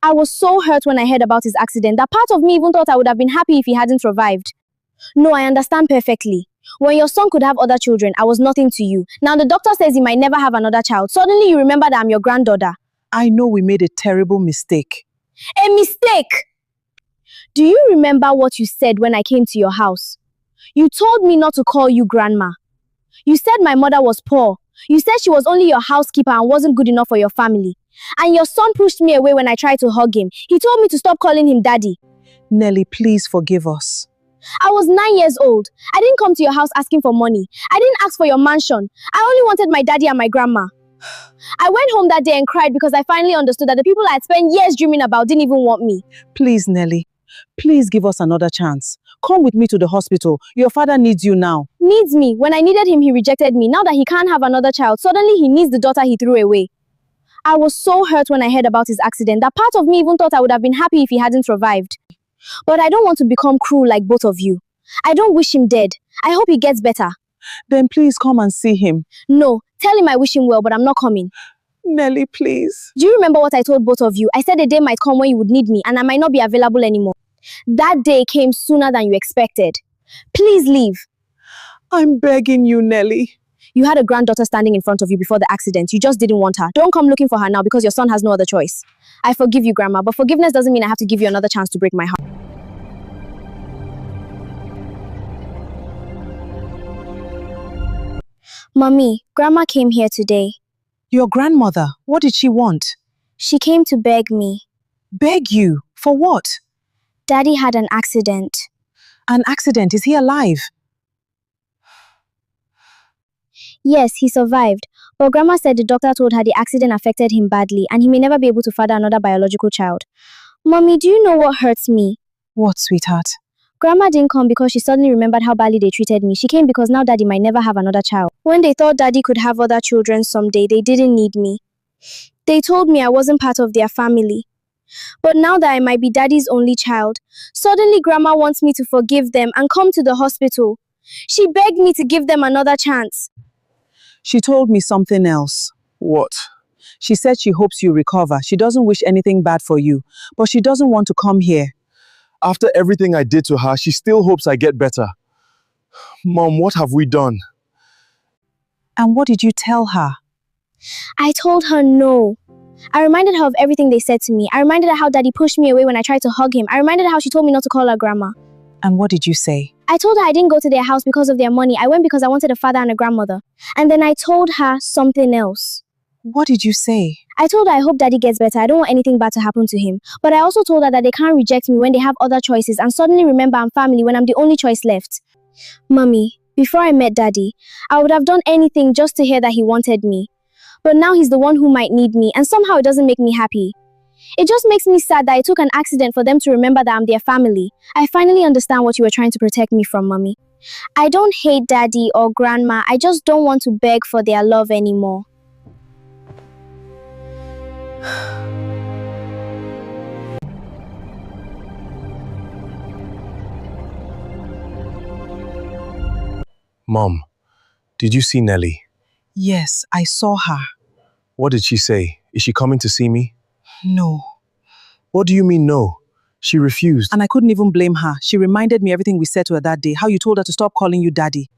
I was so hurt when I heard about his accident that part of me even thought I would have been happy if he hadn't survived. No, I understand perfectly. When your son could have other children, I was nothing to you. Now the doctor says he might never have another child. Suddenly you remember that I'm your granddaughter. I know we made a terrible mistake. A mistake! Do you remember what you said when I came to your house? You told me not to call you grandma. You said my mother was poor. You said she was only your housekeeper and wasn't good enough for your family. And your son pushed me away when I tried to hug him. He told me to stop calling him daddy. Nelly, please forgive us. I was 9 years old. I didn't come to your house asking for money. I didn't ask for your mansion. I only wanted my daddy and my grandma. I went home that day and cried because I finally understood that the people I had spent years dreaming about didn't even want me. Please, Nelly. Please give us another chance. Come with me to the hospital. Your father needs you now. Needs me. When I needed him, he rejected me. Now that he can't have another child, suddenly he needs the daughter he threw away. I was so hurt when I heard about his accident that part of me even thought I would have been happy if he hadn't survived. But I don't want to become cruel like both of you. I don't wish him dead. I hope he gets better. Then please come and see him. No, tell him I wish him well, but I'm not coming. Nelly, please. Do you remember what I told both of you? I said a day might come when you would need me and I might not be available anymore. That day came sooner than you expected. Please leave. I'm begging you, Nelly. You had a granddaughter standing in front of you before the accident. You just didn't want her. Don't come looking for her now because your son has no other choice. I forgive you, Grandma, but forgiveness doesn't mean I have to give you another chance to break my heart. Mommy, Grandma came here today. Your grandmother, what did she want? She came to beg me. Beg you? For what? Daddy had an accident. An accident? Is he alive? Yes, he survived. But Grandma said the doctor told her the accident affected him badly and he may never be able to father another biological child. Mommy, do you know what hurts me? What, sweetheart? Grandma didn't come because she suddenly remembered how badly they treated me. She came because now Daddy might never have another child. When they thought Daddy could have other children someday, they didn't need me. They told me I wasn't part of their family. But now that I might be Daddy's only child, suddenly Grandma wants me to forgive them and come to the hospital. She begged me to give them another chance. She told me something else. What? She said she hopes you recover. She doesn't wish anything bad for you, but she doesn't want to come here. After everything I did to her, she still hopes I get better. Mom, what have we done? And what did you tell her? I told her no. I reminded her of everything they said to me. I reminded her how Daddy pushed me away when I tried to hug him. I reminded her how she told me not to call her Grandma. And what did you say? I told her I didn't go to their house because of their money. I went because I wanted a father and a grandmother. And then I told her something else. What did you say? I told her I hope Daddy gets better. I don't want anything bad to happen to him. But I also told her that they can't reject me when they have other choices and suddenly remember I'm family when I'm the only choice left. Mummy, before I met Daddy, I would have done anything just to hear that he wanted me. But now he's the one who might need me and somehow it doesn't make me happy. It just makes me sad that it took an accident for them to remember that I'm their family. I finally understand what you were trying to protect me from, Mummy. I don't hate Daddy or Grandma. I just don't want to beg for their love anymore. Mom, did you see Nelly? Yes, I saw her. What did she say? Is she coming to see me? No. What do you mean no? She refused. And I couldn't even blame her. She reminded me everything we said to her that day, how you told her to stop calling you Daddy.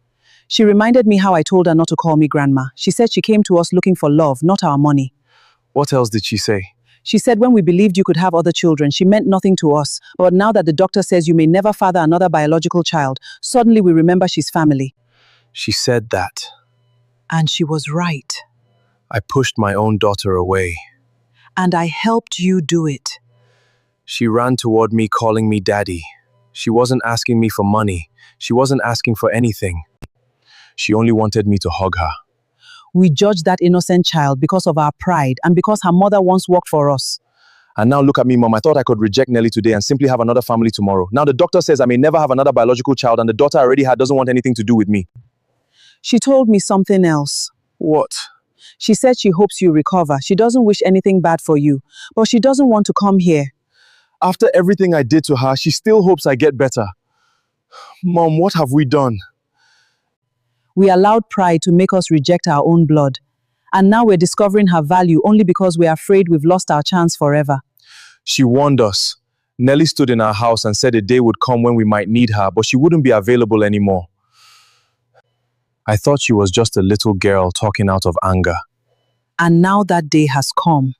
She reminded me how I told her not to call me Grandma. She said she came to us looking for love, not our money. What else did she say? She said when we believed you could have other children, she meant nothing to us. But now that the doctor says you may never father another biological child, suddenly we remember she's family. She said that. And she was right. I pushed my own daughter away. And I helped you do it. She ran toward me calling me Daddy. She wasn't asking me for money. She wasn't asking for anything. She only wanted me to hug her. We judged that innocent child because of our pride and because her mother once worked for us. And now look at me, Mom. I thought I could reject Nelly today and simply have another family tomorrow. Now the doctor says I may never have another biological child and the daughter I already had doesn't want anything to do with me. She told me something else. What? She said she hopes you recover. She doesn't wish anything bad for you, but she doesn't want to come here. After everything I did to her, she still hopes I get better. Mom, what have we done? We allowed pride to make us reject our own blood. And now we're discovering her value only because we're afraid we've lost our chance forever. She warned us. Nelly stood in our house and said a day would come when we might need her, but she wouldn't be available anymore. I thought she was just a little girl talking out of anger. And now that day has come.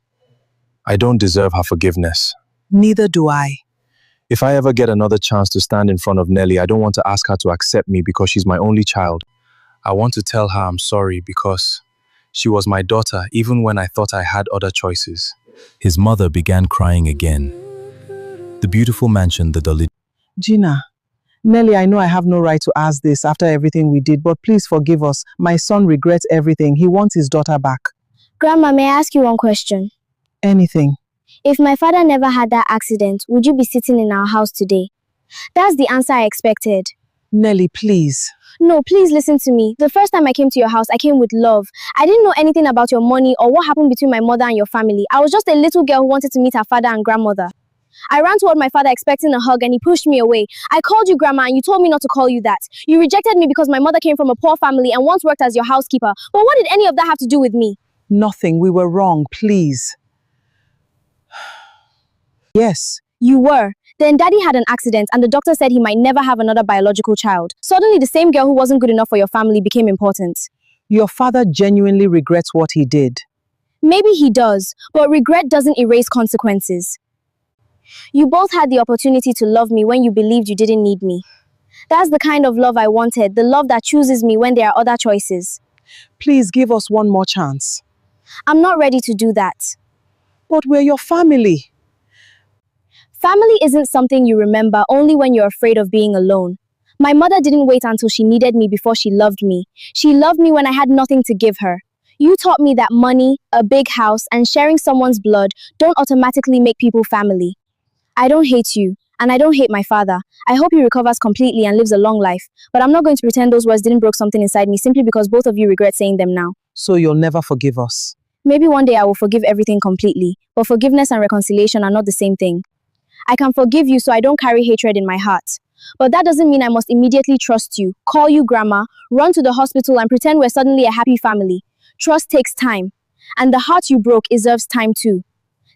I don't deserve her forgiveness. Neither do I. If I ever get another chance to stand in front of Nelly, I don't want to ask her to accept me because she's my only child. I want to tell her I'm sorry because she was my daughter even when I thought I had other choices. His mother began crying again. The beautiful mansion, the Dalit. Gina, Nelly, I know I have no right to ask this after everything we did, but please forgive us. My son regrets everything. He wants his daughter back. Grandma, may I ask you one question? Anything. If my father never had that accident, would you be sitting in our house today? That's the answer I expected. Nelly, please. No, please listen to me. The first time I came to your house, I came with love. I didn't know anything about your money or what happened between my mother and your family. I was just a little girl who wanted to meet her father and grandmother. I ran toward my father expecting a hug and he pushed me away. I called you Grandma and you told me not to call you that. You rejected me because my mother came from a poor family and once worked as your housekeeper. But what did any of that have to do with me? Nothing. We were wrong. Please. Yes. You were. Then Daddy had an accident and the doctor said he might never have another biological child. Suddenly the same girl who wasn't good enough for your family became important. Your father genuinely regrets what he did. Maybe he does, but regret doesn't erase consequences. You both had the opportunity to love me when you believed you didn't need me. That's the kind of love I wanted, the love that chooses me when there are other choices. Please give us one more chance. I'm not ready to do that. But we're your family. Family isn't something you remember only when you're afraid of being alone. My mother didn't wait until she needed me before she loved me. She loved me when I had nothing to give her. You taught me that money, a big house, and sharing someone's blood don't automatically make people family. I don't hate you, and I don't hate my father. I hope he recovers completely and lives a long life, but I'm not going to pretend those words didn't break something inside me simply because both of you regret saying them now. So you'll never forgive us. Maybe one day I will forgive everything completely, but forgiveness and reconciliation are not the same thing. I can forgive you so I don't carry hatred in my heart. But that doesn't mean I must immediately trust you, call you Grandma, run to the hospital and pretend we're suddenly a happy family. Trust takes time, and the heart you broke deserves time too.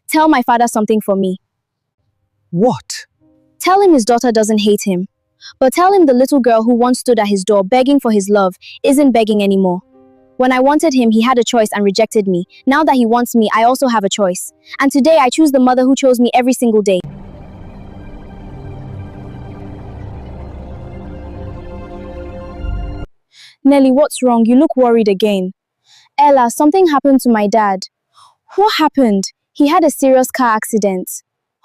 Tell my father something for me. What? Tell him his daughter doesn't hate him. But tell him the little girl who once stood at his door begging for his love isn't begging anymore. When I wanted him, he had a choice and rejected me. Now that he wants me, I also have a choice. And today I choose the mother who chose me every single day. Nelly, what's wrong? You look worried again. Ella, something happened to my dad. What happened? He had a serious car accident.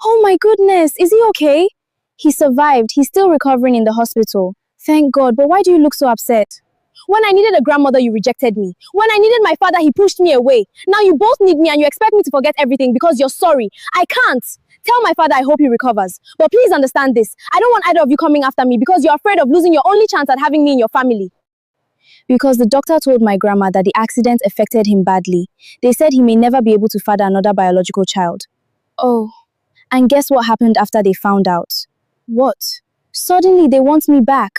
Oh my goodness, is he okay? He survived. He's still recovering in the hospital. Thank God, but why do you look so upset? When I needed a grandmother, you rejected me. When I needed my father, he pushed me away. Now you both need me and you expect me to forget everything because you're sorry. I can't. Tell my father I hope he recovers. But please understand this. I don't want either of you coming after me because you're afraid of losing your only chance at having me in your family. Because the doctor told my grandma that the accident affected him badly. They said he may never be able to father another biological child. Oh, and guess what happened after they found out? What? Suddenly they want me back.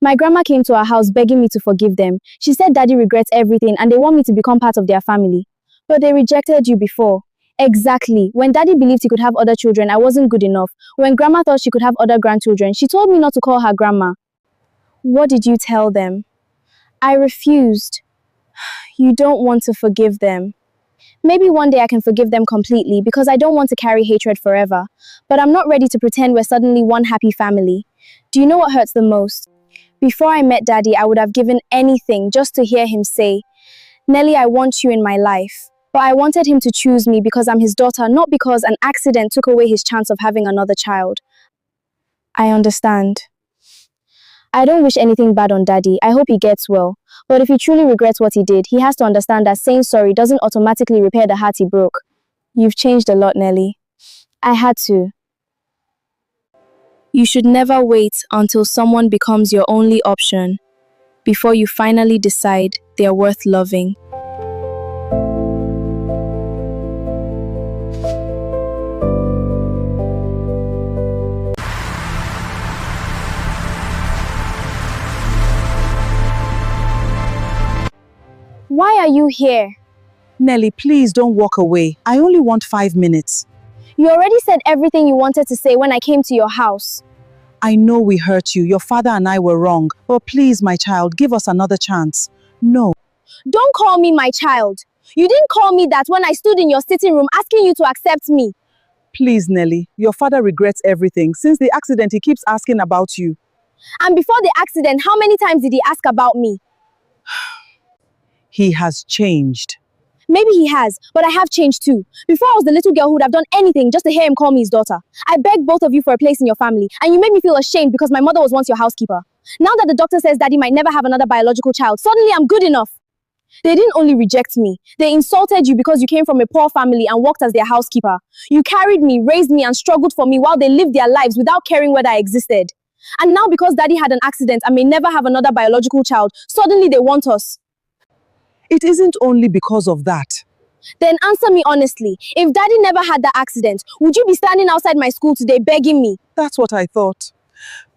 My grandma came to our house begging me to forgive them. She said Daddy regrets everything and they want me to become part of their family. But they rejected you before. Exactly. When Daddy believed he could have other children, I wasn't good enough. When Grandma thought she could have other grandchildren, she told me not to call her Grandma. What did you tell them? I refused. You don't want to forgive them. Maybe one day I can forgive them completely because I don't want to carry hatred forever. But I'm not ready to pretend we're suddenly one happy family. Do you know what hurts the most? Before I met Daddy, I would have given anything just to hear him say, Nelly, I want you in my life. But I wanted him to choose me because I'm his daughter, not because an accident took away his chance of having another child. I understand. I don't wish anything bad on Daddy. I hope he gets well. But if he truly regrets what he did, he has to understand that saying sorry doesn't automatically repair the heart he broke. You've changed a lot, Nelly. I had to. You should never wait until someone becomes your only option before you finally decide they're worth loving. Why are you here? Nelly, please don't walk away. I only want 5 minutes. You already said everything you wanted to say when I came to your house. I know we hurt you. Your father and I were wrong. But please, my child, give us another chance. No. Don't call me my child. You didn't call me that when I stood in your sitting room asking you to accept me. Please, Nelly. Your father regrets everything. Since the accident, he keeps asking about you. And before the accident, how many times did he ask about me? He has changed. Maybe he has, but I have changed too. Before I was the little girl who would have done anything just to hear him call me his daughter. I begged both of you for a place in your family, and you made me feel ashamed because my mother was once your housekeeper. Now that the doctor says Daddy might never have another biological child, suddenly I'm good enough. They didn't only reject me, they insulted you because you came from a poor family and worked as their housekeeper. You carried me, raised me, and struggled for me while they lived their lives without caring whether I existed. And now because Daddy had an accident and may never have another biological child, suddenly they want us. It isn't only because of that. Then answer me honestly. If Daddy never had that accident, would you be standing outside my school today begging me? That's what I thought.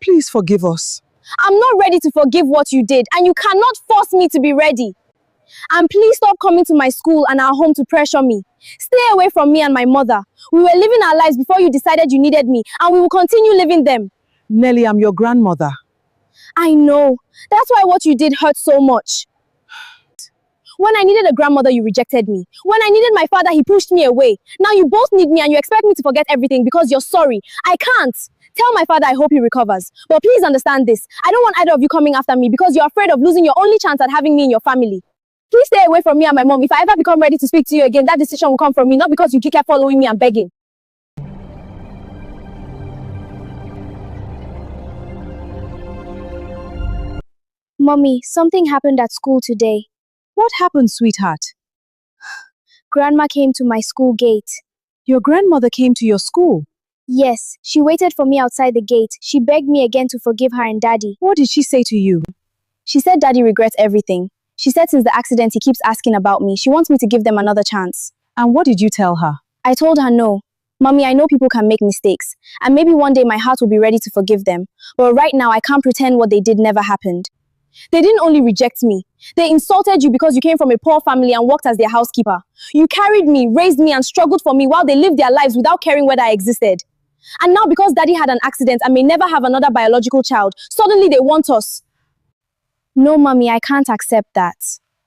Please forgive us. I'm not ready to forgive what you did, and you cannot force me to be ready. And please stop coming to my school and our home to pressure me. Stay away from me and my mother. We were living our lives before you decided you needed me, and we will continue living them. Nelly, I'm your grandmother. I know. That's why what you did hurt so much. When I needed a grandmother, you rejected me. When I needed my father, he pushed me away. Now you both need me and you expect me to forget everything because you're sorry. I can't. Tell my father I hope he recovers. But please understand this. I don't want either of you coming after me because you're afraid of losing your only chance at having me in your family. Please stay away from me and my mom. If I ever become ready to speak to you again, that decision will come from me, not because you keep following me and begging. Mommy, something happened at school today. What happened, sweetheart? Grandma came to my school gate. Your grandmother came to your school. Yes, she waited for me outside the gate. She begged me again to forgive her and Daddy. What did she say to you? She said Daddy regrets everything. She said since the accident he keeps asking about me. She wants me to give them another chance. And what did you tell her? I told her no. Mommy, I know people can make mistakes. And maybe one day my heart will be ready to forgive them. But right now I can't pretend what they did never happened. They didn't only reject me. They insulted you because you came from a poor family and worked as their housekeeper. You carried me, raised me, and struggled for me while they lived their lives without caring whether I existed. And now because Daddy had an accident and may never have another biological child, suddenly they want us. No, Mommy, I can't accept that.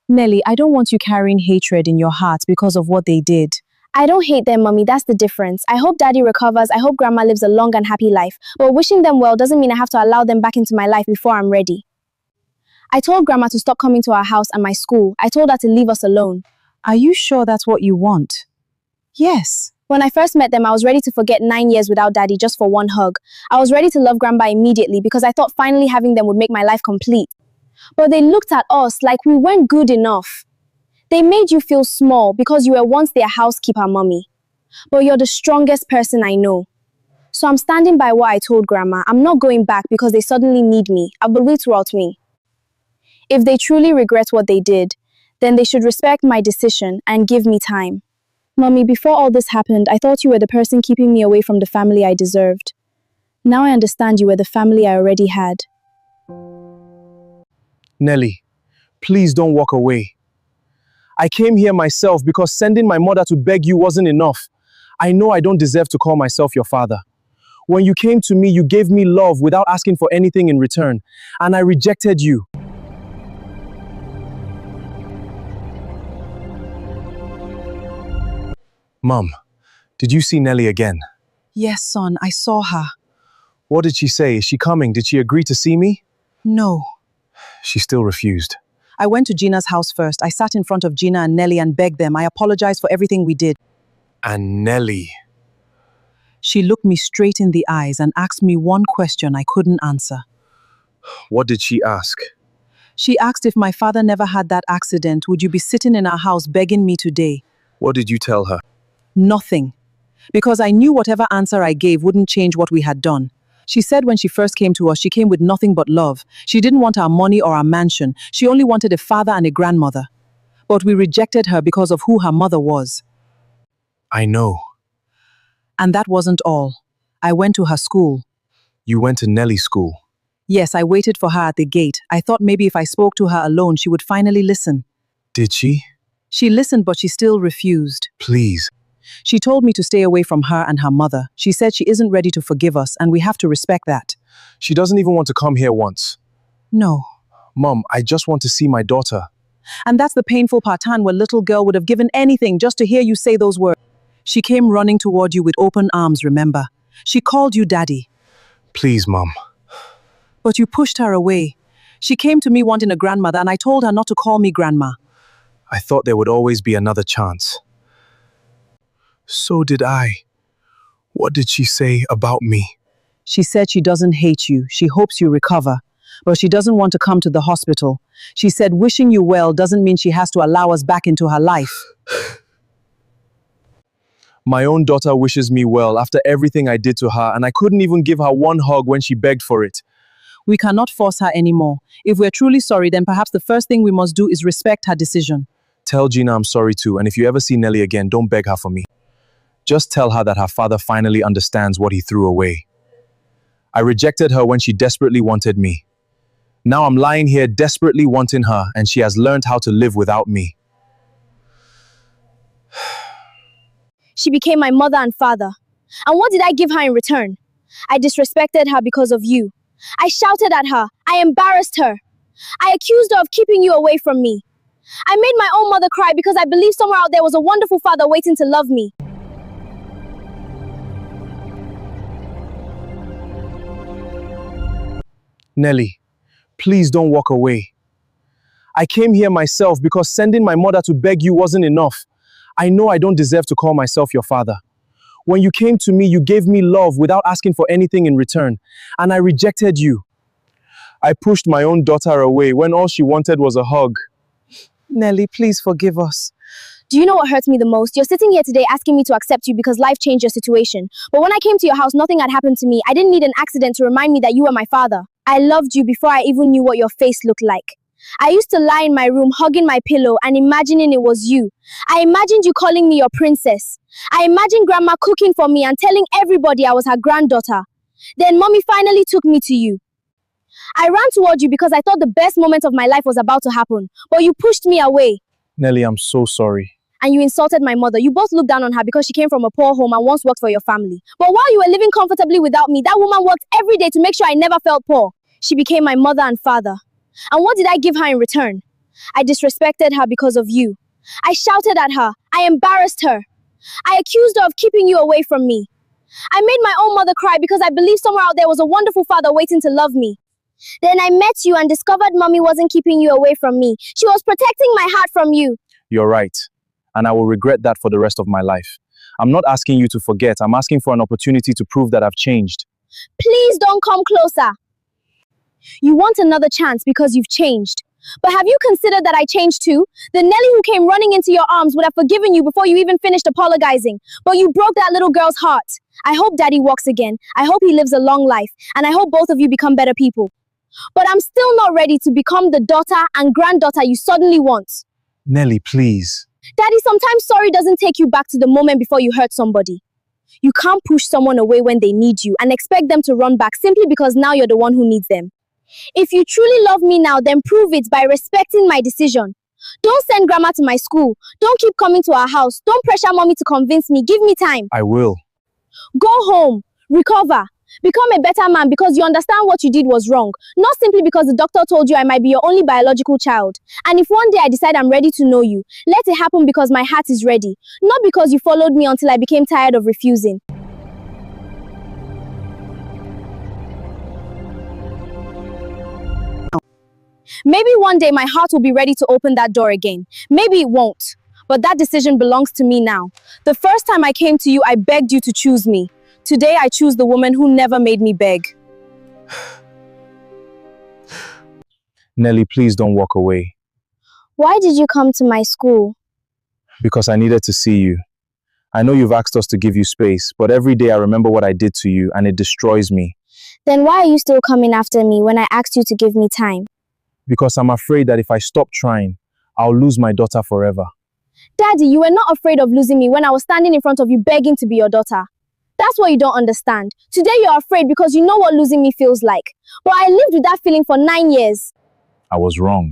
Nelly, I don't want you carrying hatred in your heart because of what they did. I don't hate them, Mommy. That's the difference. I hope Daddy recovers. I hope Grandma lives a long and happy life. But wishing them well doesn't mean I have to allow them back into my life before I'm ready. I told Grandma to stop coming to our house and my school. I told her to leave us alone. Are you sure that's what you want? Yes. When I first met them, I was ready to forget 9 years without Daddy just for one hug. I was ready to love Grandpa immediately because I thought finally having them would make my life complete. But they looked at us like we weren't good enough. They made you feel small because you were once their housekeeper, Mommy. But you're the strongest person I know. So I'm standing by what I told Grandma. I'm not going back because they suddenly need me. Abulit me. If they truly regret what they did, then they should respect my decision and give me time. Mommy, before all this happened, I thought you were the person keeping me away from the family I deserved. Now I understand you were the family I already had. Nelly, please don't walk away. I came here myself because sending my mother to beg you wasn't enough. I know I don't deserve to call myself your father. When you came to me, you gave me love without asking for anything in return, and I rejected you. Mom, did you see Nelly again? Yes, son, I saw her. What did she say? Is she coming? Did she agree to see me? No. She still refused. I went to Gina's house first. I sat in front of Gina and Nelly and begged them. I apologized for everything we did. And Nelly. She looked me straight in the eyes and asked me one question I couldn't answer. What did she ask? She asked if my father never had that accident, would you be sitting in our house begging me today? What did you tell her? Nothing. Because I knew whatever answer I gave wouldn't change what we had done. She said when she first came to us, she came with nothing but love. She didn't want our money or our mansion. She only wanted a father and a grandmother. But we rejected her because of who her mother was. I know. And that wasn't all. I went to her school. You went to Nelly's school. Yes, I waited for her at the gate. I thought maybe if I spoke to her alone, she would finally listen. Did she? She listened, but she still refused. Please. She told me to stay away from her and her mother. She said she isn't ready to forgive us, and we have to respect that. She doesn't even want to come here once. No. Mom, I just want to see my daughter. And that's the painful part, where little girl would have given anything just to hear you say those words. She came running toward you with open arms, remember? She called you daddy. Please, Mom. But you pushed her away. She came to me wanting a grandmother, and I told her not to call me grandma. I thought there would always be another chance. So did I. What did she say about me? She said she doesn't hate you. She hopes you recover. But she doesn't want to come to the hospital. She said wishing you well doesn't mean she has to allow us back into her life. My own daughter wishes me well after everything I did to her, and I couldn't even give her one hug when she begged for it. We cannot force her anymore. If we're truly sorry, then perhaps the first thing we must do is respect her decision. Tell Gina I'm sorry too, and if you ever see Nelly again, don't beg her for me. Just tell her that her father finally understands what he threw away. I rejected her when she desperately wanted me. Now I'm lying here desperately wanting her, and she has learned how to live without me. She became my mother and father. And what did I give her in return? I disrespected her because of you. I shouted at her. I embarrassed her. I accused her of keeping you away from me. I made my own mother cry because I believed somewhere out there was a wonderful father waiting to love me. Nelly, please don't walk away. I came here myself because sending my mother to beg you wasn't enough. I know I don't deserve to call myself your father. When you came to me, you gave me love without asking for anything in return, and I rejected you. I pushed my own daughter away when all she wanted was a hug. Nelly, please forgive us. Do you know what hurts me the most? You're sitting here today asking me to accept you because life changed your situation. But when I came to your house, nothing had happened to me. I didn't need an accident to remind me that you were my father. I loved you before I even knew what your face looked like. I used to lie in my room hugging my pillow and imagining it was you. I imagined you calling me your princess. I imagined grandma cooking for me and telling everybody I was her granddaughter. Then mommy finally took me to you. I ran toward you because I thought the best moment of my life was about to happen. But you pushed me away. Nelly, I'm so sorry. And you insulted my mother. You both looked down on her because she came from a poor home and once worked for your family. But while you were living comfortably without me, that woman worked every day to make sure I never felt poor. She became my mother and father. And what did I give her in return? I disrespected her because of you. I shouted at her. I embarrassed her. I accused her of keeping you away from me. I made my own mother cry because I believed somewhere out there was a wonderful father waiting to love me. Then I met you and discovered mommy wasn't keeping you away from me. She was protecting my heart from you. You're right, and I will regret that for the rest of my life. I'm not asking you to forget. I'm asking for an opportunity to prove that I've changed. Please don't come closer. You want another chance because you've changed. But have you considered that I changed too? The Nelly who came running into your arms would have forgiven you before you even finished apologizing. But you broke that little girl's heart. I hope Daddy walks again. I hope he lives a long life. And I hope both of you become better people. But I'm still not ready to become the daughter and granddaughter you suddenly want. Nelly, please. Daddy, sometimes sorry doesn't take you back to the moment before you hurt somebody. You can't push someone away when they need you and expect them to run back simply because now you're the one who needs them. If you truly love me now, then prove it by respecting my decision. Don't send grandma to my school. Don't keep coming to our house. Don't pressure mommy to convince me. Give me time. I will. Go home. Recover. Become a better man because you understand what you did was wrong. Not simply because the doctor told you I might be your only biological child. And if one day I decide I'm ready to know you, let it happen because my heart is ready. Not because you followed me until I became tired of refusing. Maybe one day my heart will be ready to open that door again. Maybe it won't. But that decision belongs to me now. The first time I came to you, I begged you to choose me. Today, I choose the woman who never made me beg. Nelly, please don't walk away. Why did you come to my school? Because I needed to see you. I know you've asked us to give you space, but every day I remember what I did to you and it destroys me. Then why are you still coming after me when I asked you to give me time? Because I'm afraid that if I stop trying, I'll lose my daughter forever. Daddy, you were not afraid of losing me when I was standing in front of you begging to be your daughter. That's what you don't understand. Today you're afraid because you know what losing me feels like. But I lived with that feeling for 9 years. I was wrong.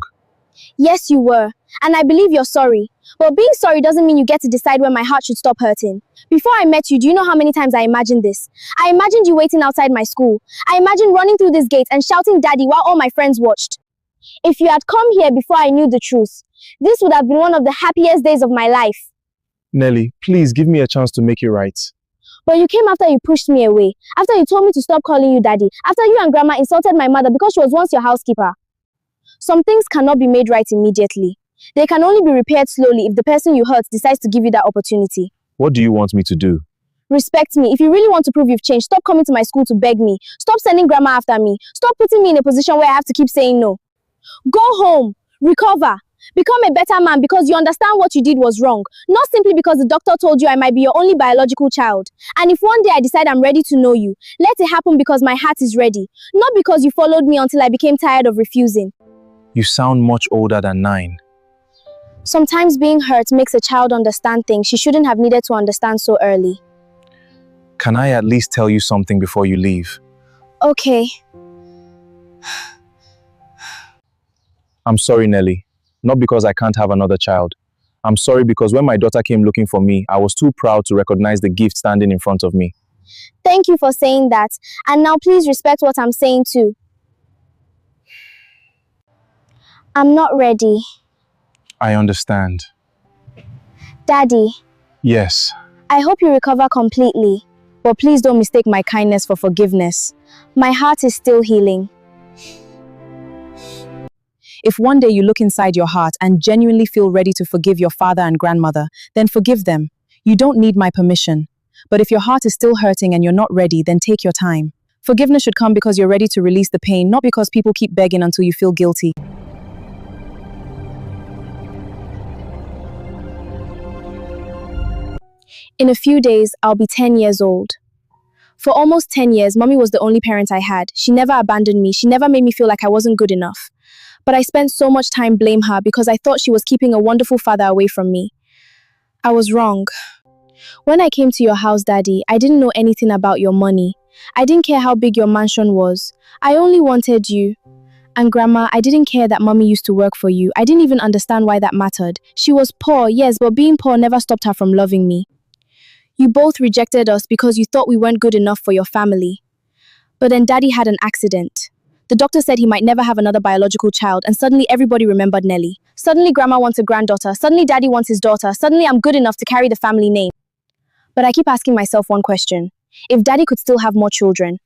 Yes, you were. And I believe you're sorry. But being sorry doesn't mean you get to decide when my heart should stop hurting. Before I met you, do you know how many times I imagined this? I imagined you waiting outside my school. I imagined running through this gate and shouting daddy while all my friends watched. If you had come here before I knew the truth, this would have been one of the happiest days of my life. Nelly, please give me a chance to make it right. But you came after you pushed me away, after you told me to stop calling you daddy, after you and grandma insulted my mother because she was once your housekeeper. Some things cannot be made right immediately. They can only be repaired slowly if the person you hurt decides to give you that opportunity. What do you want me to do? Respect me. If you really want to prove you've changed, stop coming to my school to beg me. Stop sending grandma after me. Stop putting me in a position where I have to keep saying no. Go home. Recover. Become a better man because you understand what you did was wrong. Not simply because the doctor told you I might be your only biological child. And if one day I decide I'm ready to know you, let it happen because my heart is ready. Not because you followed me until I became tired of refusing. You sound much older than 9. Sometimes being hurt makes a child understand things she shouldn't have needed to understand so early. Can I at least tell you something before you leave? Okay. I'm sorry, Nelly. Not because I can't have another child. I'm sorry because when my daughter came looking for me, I was too proud to recognize the gift standing in front of me. Thank you for saying that. And now please respect what I'm saying too. I'm not ready. I understand. Daddy, Yes. I hope you recover completely. But please don't mistake my kindness for forgiveness. My heart is still healing. If one day you look inside your heart and genuinely feel ready to forgive your father and grandmother, then forgive them. You don't need my permission. But if your heart is still hurting and you're not ready, then take your time. Forgiveness should come because you're ready to release the pain, not because people keep begging until you feel guilty. In a few days, I'll be 10 years old. For almost 10 years, Mommy was the only parent I had. She never abandoned me. She never made me feel like I wasn't good enough. But I spent so much time blaming her because I thought she was keeping a wonderful father away from me. I was wrong. When I came to your house, Daddy, I didn't know anything about your money. I didn't care how big your mansion was. I only wanted you. And Grandma, I didn't care that Mommy used to work for you. I didn't even understand why that mattered. She was poor, yes, but being poor never stopped her from loving me. You both rejected us because you thought we weren't good enough for your family. But then Daddy had an accident. The doctor said he might never have another biological child, and suddenly everybody remembered Nelly. Suddenly Grandma wants a granddaughter. Suddenly Daddy wants his daughter. Suddenly I'm good enough to carry the family name. But I keep asking myself one question. If Daddy could still have more children,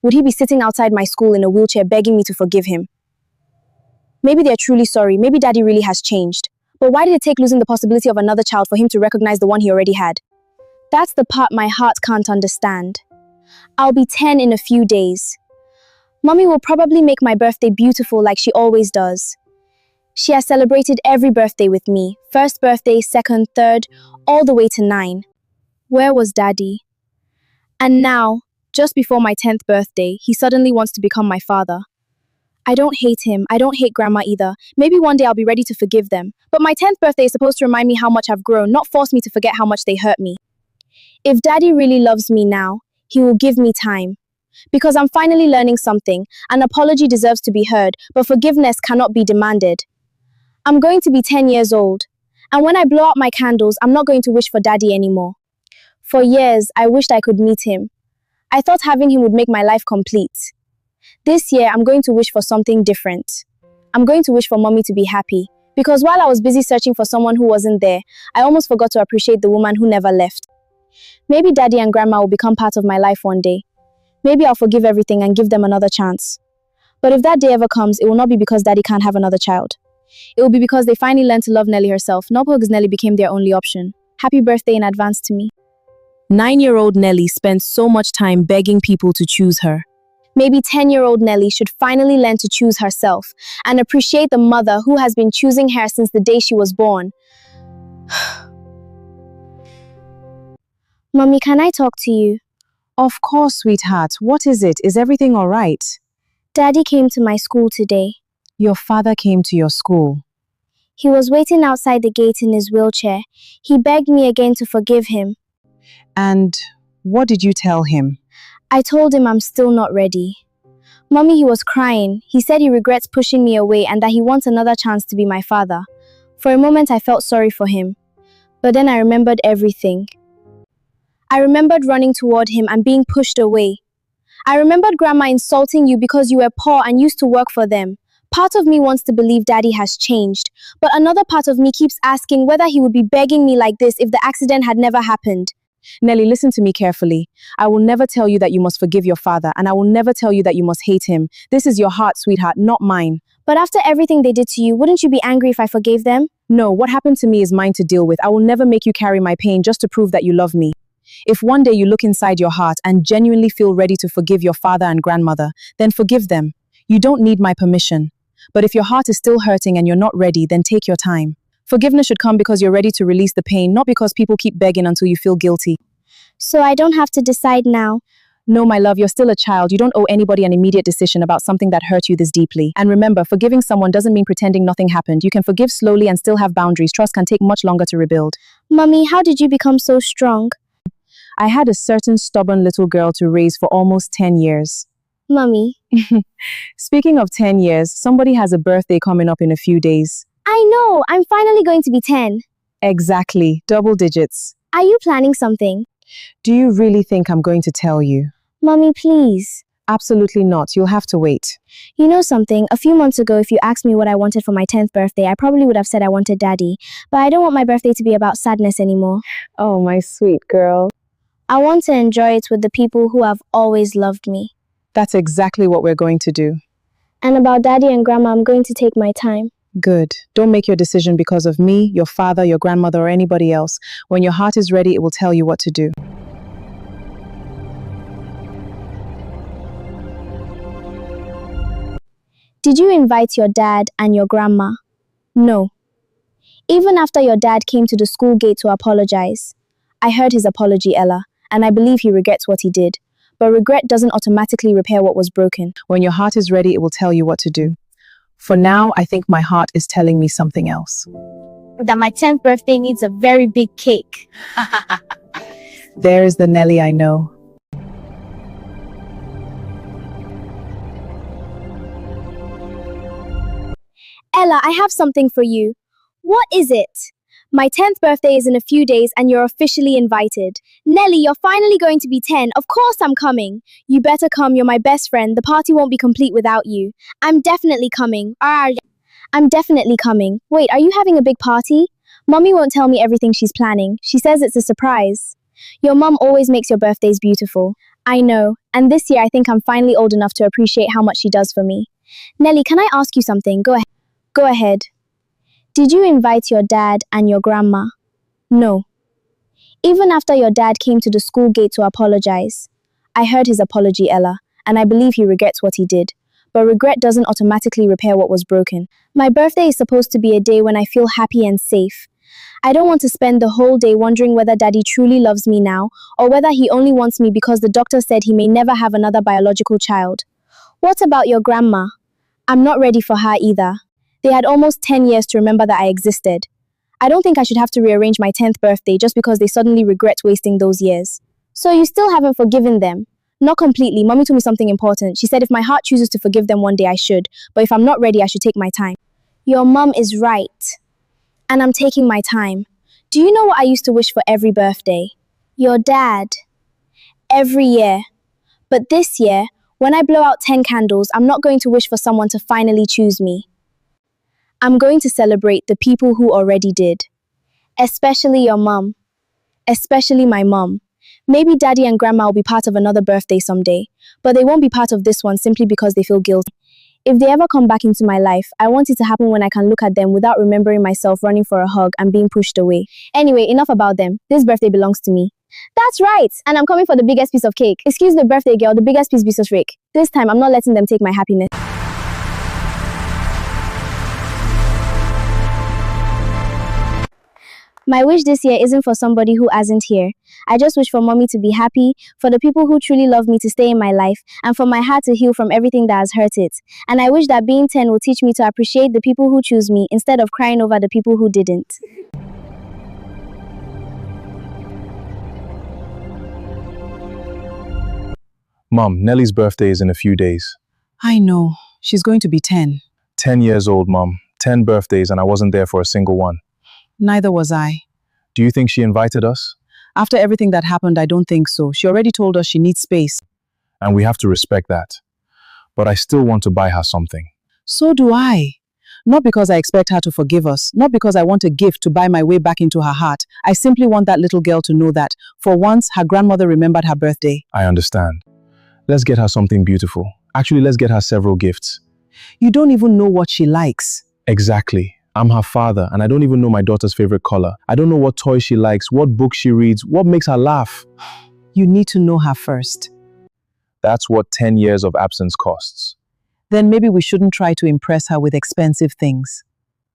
would he be sitting outside my school in a wheelchair begging me to forgive him? Maybe they're truly sorry. Maybe Daddy really has changed. But why did it take losing the possibility of another child for him to recognize the one he already had? That's the part my heart can't understand. I'll be 10 in a few days. Mommy will probably make my birthday beautiful like she always does. She has celebrated every birthday with me. First birthday, second, third, all the way to 9. Where was Daddy? And now, just before my 10th birthday, he suddenly wants to become my father. I don't hate him. I don't hate Grandma either. Maybe one day I'll be ready to forgive them. But my 10th birthday is supposed to remind me how much I've grown, not force me to forget how much they hurt me. If Daddy really loves me now, he will give me time. Because I'm finally learning something. An apology deserves to be heard, but forgiveness cannot be demanded. I'm going to be 10 years old. And when I blow out my candles, I'm not going to wish for Daddy anymore. For years, I wished I could meet him. I thought having him would make my life complete. This year, I'm going to wish for something different. I'm going to wish for Mommy to be happy. Because while I was busy searching for someone who wasn't there, I almost forgot to appreciate the woman who never left. Maybe Daddy and Grandma will become part of my life one day. Maybe I'll forgive everything and give them another chance. But if that day ever comes, it will not be because Daddy can't have another child. It will be because they finally learned to love Nelly herself, not because Nelly became their only option. Happy birthday in advance to me. 9-year-old Nelly spent so much time begging people to choose her. Maybe 10-year-old Nelly should finally learn to choose herself and appreciate the mother who has been choosing her since the day she was born. Mommy, can I talk to you? Of course, sweetheart. What is it? Is everything all right? Daddy came to my school today. Your father came to your school. He was waiting outside the gate in his wheelchair. He begged me again to forgive him. And what did you tell him? I told him I'm still not ready. Mommy, he was crying. He said he regrets pushing me away and that he wants another chance to be my father. For a moment, I felt sorry for him. But then I remembered everything. I remembered running toward him and being pushed away. I remembered Grandma insulting you because you were poor and used to work for them. Part of me wants to believe Daddy has changed, but another part of me keeps asking whether he would be begging me like this if the accident had never happened. Nelly, listen to me carefully. I will never tell you that you must forgive your father, and I will never tell you that you must hate him. This is your heart, sweetheart, not mine. But after everything they did to you, wouldn't you be angry if I forgave them? No, what happened to me is mine to deal with. I will never make you carry my pain just to prove that you love me. If one day you look inside your heart and genuinely feel ready to forgive your father and grandmother, then forgive them. You don't need my permission. But if your heart is still hurting and you're not ready, then take your time. Forgiveness should come because you're ready to release the pain, not because people keep begging until you feel guilty. So I don't have to decide now. No, my love, you're still a child. You don't owe anybody an immediate decision about something that hurt you this deeply. And remember, forgiving someone doesn't mean pretending nothing happened. You can forgive slowly and still have boundaries. Trust can take much longer to rebuild. Mommy, how did you become so strong? I had a certain stubborn little girl to raise for almost 10 years. Mommy. Speaking of 10 years, somebody has a birthday coming up in a few days. I know, I'm finally going to be 10. Exactly, double digits. Are you planning something? Do you really think I'm going to tell you? Mommy, please. Absolutely not. You'll have to wait. You know something? A few months ago, if you asked me what I wanted for my 10th birthday, I probably would have said I wanted Daddy. But I don't want my birthday to be about sadness anymore. Oh, my sweet girl. I want to enjoy it with the people who have always loved me. That's exactly what we're going to do. And about Daddy and Grandma, I'm going to take my time. Good. Don't make your decision because of me, your father, your grandmother, or anybody else. When your heart is ready, it will tell you what to do. Did you invite your dad and your grandma? No. Even after your dad came to the school gate to apologize. I heard his apology, Ella, and I believe he regrets what he did. But regret doesn't automatically repair what was broken. When your heart is ready, it will tell you what to do. For now, I think my heart is telling me something else. That my 10th birthday needs a very big cake. There's the Nelly I know. Ella, I have something for you. What is it? My 10th birthday is in a few days and you're officially invited. Nelly, you're finally going to be 10. Of course I'm coming. You better come, you're my best friend. The party won't be complete without you. I'm definitely coming. I'm definitely coming. Wait, are you having a big party? Mommy won't tell me everything she's planning. She says it's a surprise. Your mom always makes your birthdays beautiful. I know. And this year I think I'm finally old enough to appreciate how much she does for me. Nelly, can I ask you something? Go ahead. Go ahead. Did you invite your dad and your grandma? No. Even after your dad came to the school gate to apologize. I heard his apology, Ella, and I believe he regrets what he did. But regret doesn't automatically repair what was broken. My birthday is supposed to be a day when I feel happy and safe. I don't want to spend the whole day wondering whether Daddy truly loves me now, or whether he only wants me because the doctor said he may never have another biological child. What about your grandma? I'm not ready for her either. They had almost 10 years to remember that I existed. I don't think I should have to rearrange my 10th birthday just because they suddenly regret wasting those years. So you still haven't forgiven them? Not completely. Mommy told me something important. She said if my heart chooses to forgive them one day, I should. But if I'm not ready, I should take my time. Your mom is right. And I'm taking my time. Do you know what I used to wish for every birthday? Your dad. Every year. But this year, when I blow out 10 candles, I'm not going to wish for someone to finally choose me. I'm going to celebrate the people who already did. Especially your mom. Especially my mom. Maybe Daddy and Grandma will be part of another birthday someday, but they won't be part of this one simply because they feel guilty. If they ever come back into my life, I want it to happen when I can look at them without remembering myself running for a hug and being pushed away. Anyway, enough about them. This birthday belongs to me. That's right. And I'm coming for the biggest piece of cake. Excuse the birthday girl, the biggest piece of cake. This time, I'm not letting them take my happiness. My wish this year isn't for somebody who isn't here. I just wish for mommy to be happy, for the people who truly love me to stay in my life, and for my heart to heal from everything that has hurt it. And I wish that being 10 will teach me to appreciate the people who choose me instead of crying over the people who didn't. Mom, Nelly's birthday is in a few days. I know. She's going to be 10. 10 years old, Mom. 10 birthdays and I wasn't there for a single one. Neither was I. Do you think she invited us? After everything that happened, I don't think so. She already told us she needs space. And we have to respect that. But I still want to buy her something. So do I. Not because I expect her to forgive us, not because I want a gift to buy my way back into her heart. I simply want that little girl to know that, for once, her grandmother remembered her birthday. I understand. Let's get her something beautiful. Actually, let's get her several gifts. You don't even know what she likes. Exactly. I'm her father and I don't even know my daughter's favorite color. I don't know what toys she likes, what books she reads, what makes her laugh. You need to know her first. That's what 10 years of absence costs. Then maybe we shouldn't try to impress her with expensive things.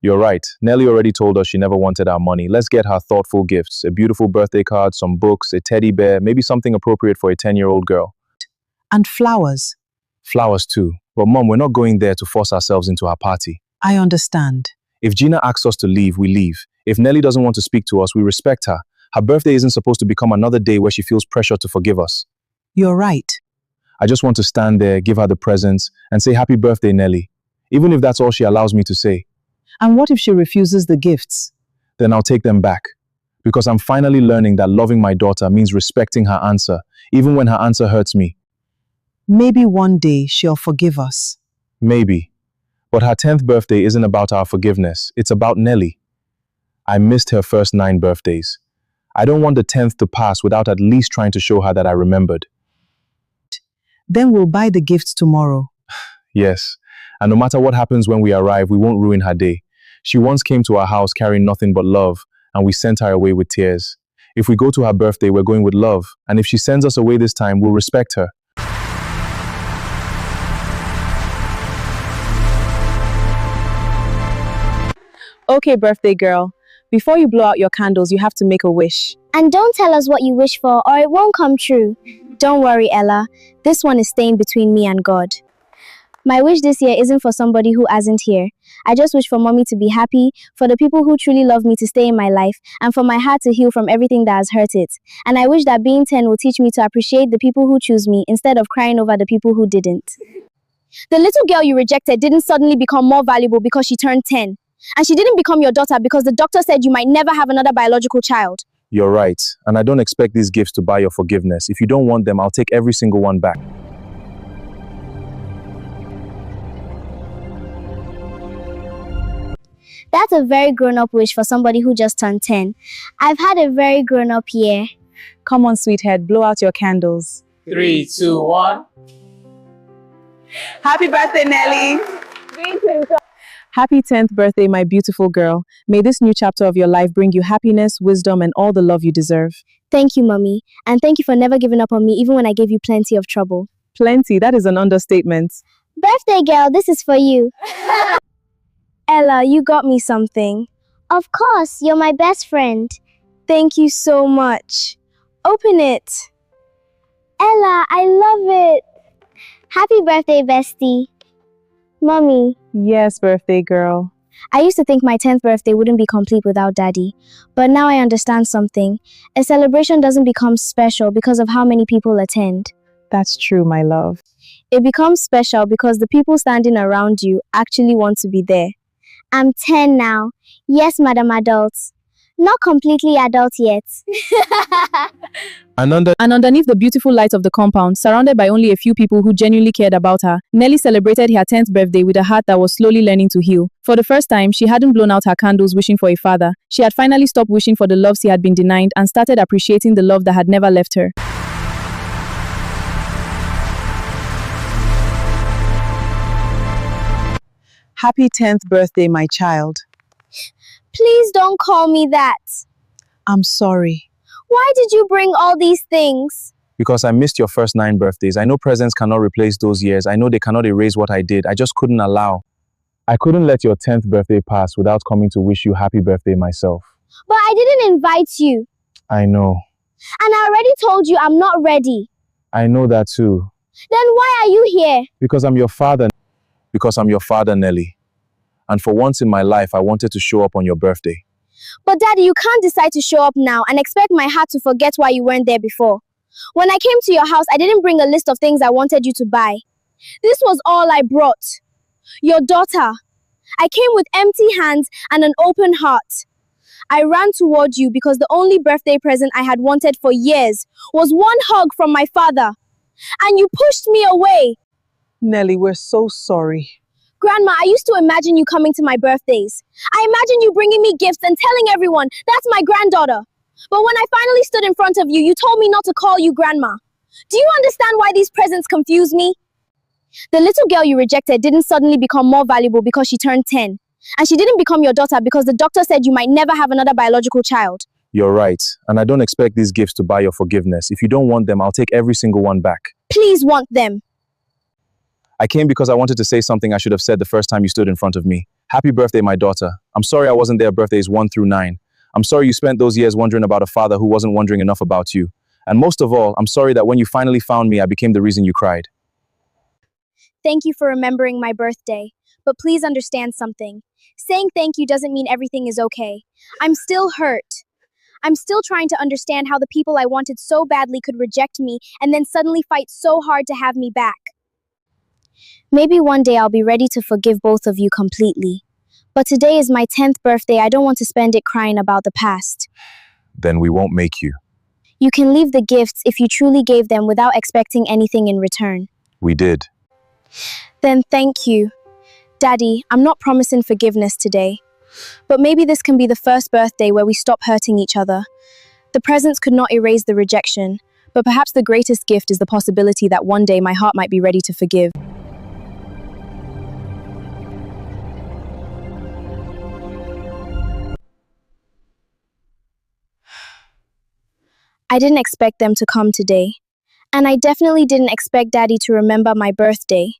You're right. Nelly already told us she never wanted our money. Let's get her thoughtful gifts. A beautiful birthday card, some books, a teddy bear, maybe something appropriate for a 10-year-old girl. And flowers. Flowers too. But Mom, we're not going there to force ourselves into her party. I understand. If Gina asks us to leave, we leave. If Nelly doesn't want to speak to us, we respect her. Her birthday isn't supposed to become another day where she feels pressure to forgive us. You're right. I just want to stand there, give her the presents, and say happy birthday, Nelly. Even if that's all she allows me to say. And what if she refuses the gifts? Then I'll take them back. Because I'm finally learning that loving my daughter means respecting her answer, even when her answer hurts me. Maybe one day she'll forgive us. Maybe. But her 10th birthday isn't about our forgiveness. It's about Nelly. I missed her first 9 birthdays. I don't want the 10th to pass without at least trying to show her that I remembered. Then we'll buy the gifts tomorrow. Yes. And no matter what happens when we arrive, we won't ruin her day. She once came to our house carrying nothing but love, and we sent her away with tears. If we go to her birthday, we're going with love. And if she sends us away this time, we'll respect her. Okay, birthday girl. Before you blow out your candles, you have to make a wish. And don't tell us what you wish for or it won't come true. Don't worry, Ella. This one is staying between me and God. My wish this year isn't for somebody who isn't here. I just wish for mommy to be happy, for the people who truly love me to stay in my life, and for my heart to heal from everything that has hurt it. And I wish that being 10 will teach me to appreciate the people who choose me instead of crying over the people who didn't. The little girl you rejected didn't suddenly become more valuable because she turned 10. And she didn't become your daughter because the doctor said you might never have another biological child. You're right. And I don't expect these gifts to buy your forgiveness. If you don't want them, I'll take every single one back. That's a very grown-up wish for somebody who just turned 10. I've had a very grown-up year. Come on, sweetheart, blow out your candles. 3, 2, 1. Happy birthday, Nelly! Happy 10th birthday, my beautiful girl. May this new chapter of your life bring you happiness, wisdom, and all the love you deserve. Thank you, Mommy. And thank you for never giving up on me even when I gave you plenty of trouble. Plenty, that is an understatement. Birthday girl, this is for you. Ella, you got me something. Of course, you're my best friend. Thank you so much. Open it. Ella, I love it. Happy birthday, bestie. Mommy. Yes, birthday girl. I used to think my 10th birthday wouldn't be complete without Daddy. But now I understand something. A celebration doesn't become special because of how many people attend. That's true, my love. It becomes special because the people standing around you actually want to be there. I'm 10 now. Yes, Madam Adults. Not completely adult yet. And underneath the beautiful lights of the compound, surrounded by only a few people who genuinely cared about her, Nelly celebrated her 10th birthday with a heart that was slowly learning to heal. For the first time, she hadn't blown out her candles wishing for a father. She had finally stopped wishing for the love she had been denied and started appreciating the love that had never left her. Happy 10th birthday, my child. Please don't call me that. I'm sorry. Why did you bring all these things? Because I missed your first 9 birthdays. I know presents cannot replace those years. I know they cannot erase what I did. I just couldn't allow. I couldn't let your 10th birthday pass without coming to wish you happy birthday myself. But I didn't invite you. I know. And I already told you I'm not ready. I know that too. Then why are you here? Because I'm your father. Because I'm your father, Nelly. And for once in my life, I wanted to show up on your birthday. But Daddy, you can't decide to show up now and expect my heart to forget why you weren't there before. When I came to your house, I didn't bring a list of things I wanted you to buy. This was all I brought. Your daughter. I came with empty hands and an open heart. I ran toward you because the only birthday present I had wanted for years was one hug from my father. And you pushed me away. Nelly, we're so sorry. Grandma, I used to imagine you coming to my birthdays. I imagined you bringing me gifts and telling everyone, that's my granddaughter. But when I finally stood in front of you, you told me not to call you Grandma. Do you understand why these presents confuse me? The little girl you rejected didn't suddenly become more valuable because she turned 10. And she didn't become your daughter because the doctor said you might never have another biological child. You're right. And I don't expect these gifts to buy your forgiveness. If you don't want them, I'll take every single one back. Please want them. I came because I wanted to say something I should have said the first time you stood in front of me. Happy birthday, my daughter. I'm sorry I wasn't there birthdays 1 through 9. I'm sorry you spent those years wondering about a father who wasn't wondering enough about you. And most of all, I'm sorry that when you finally found me, I became the reason you cried. Thank you for remembering my birthday. But please understand something. Saying thank you doesn't mean everything is okay. I'm still hurt. I'm still trying to understand how the people I wanted so badly could reject me and then suddenly fight so hard to have me back. Maybe one day I'll be ready to forgive both of you completely. But today is my 10th birthday. I don't want to spend it crying about the past. Then we won't make you. You can leave the gifts if you truly gave them without expecting anything in return. We did. Then thank you. Daddy, I'm not promising forgiveness today. But maybe this can be the first birthday where we stop hurting each other. The presents could not erase the rejection, but perhaps the greatest gift is the possibility that one day my heart might be ready to forgive. I didn't expect them to come today. And I definitely didn't expect Daddy to remember my birthday.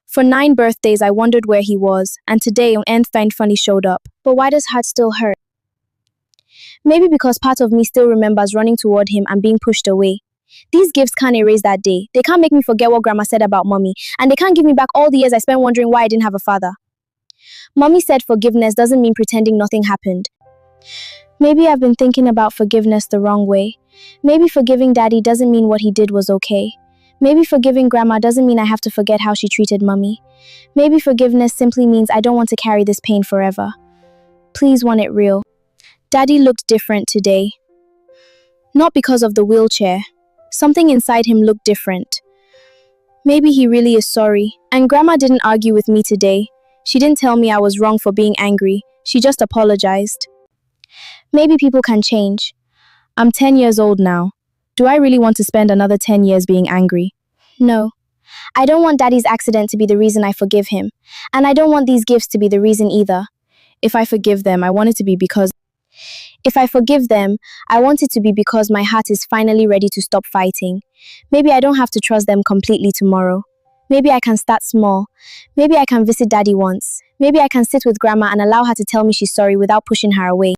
For 9 birthdays, I wondered where he was, and today, Einstein finally showed up. But why does heart still hurt? Maybe because part of me still remembers running toward him and being pushed away. These gifts can't erase that day. They can't make me forget what Grandma said about Mommy, and they can't give me back all the years I spent wondering why I didn't have a father. Mommy said forgiveness doesn't mean pretending nothing happened. Maybe I've been thinking about forgiveness the wrong way. Maybe forgiving Daddy doesn't mean what he did was okay. Maybe forgiving Grandma doesn't mean I have to forget how she treated Mommy. Maybe forgiveness simply means I don't want to carry this pain forever. Please want it real. Daddy looked different today. Not because of the wheelchair. Something inside him looked different. Maybe he really is sorry. And Grandma didn't argue with me today. She didn't tell me I was wrong for being angry. She just apologized. Maybe people can change. I'm 10 years old now. Do I really want to spend another 10 years being angry? No. I don't want Daddy's accident to be the reason I forgive him. And I don't want these gifts to be the reason either. If I forgive them, I want it to be because my heart is finally ready to stop fighting. Maybe I don't have to trust them completely tomorrow. Maybe I can start small. Maybe I can visit Daddy once. Maybe I can sit with Grandma and allow her to tell me she's sorry without pushing her away.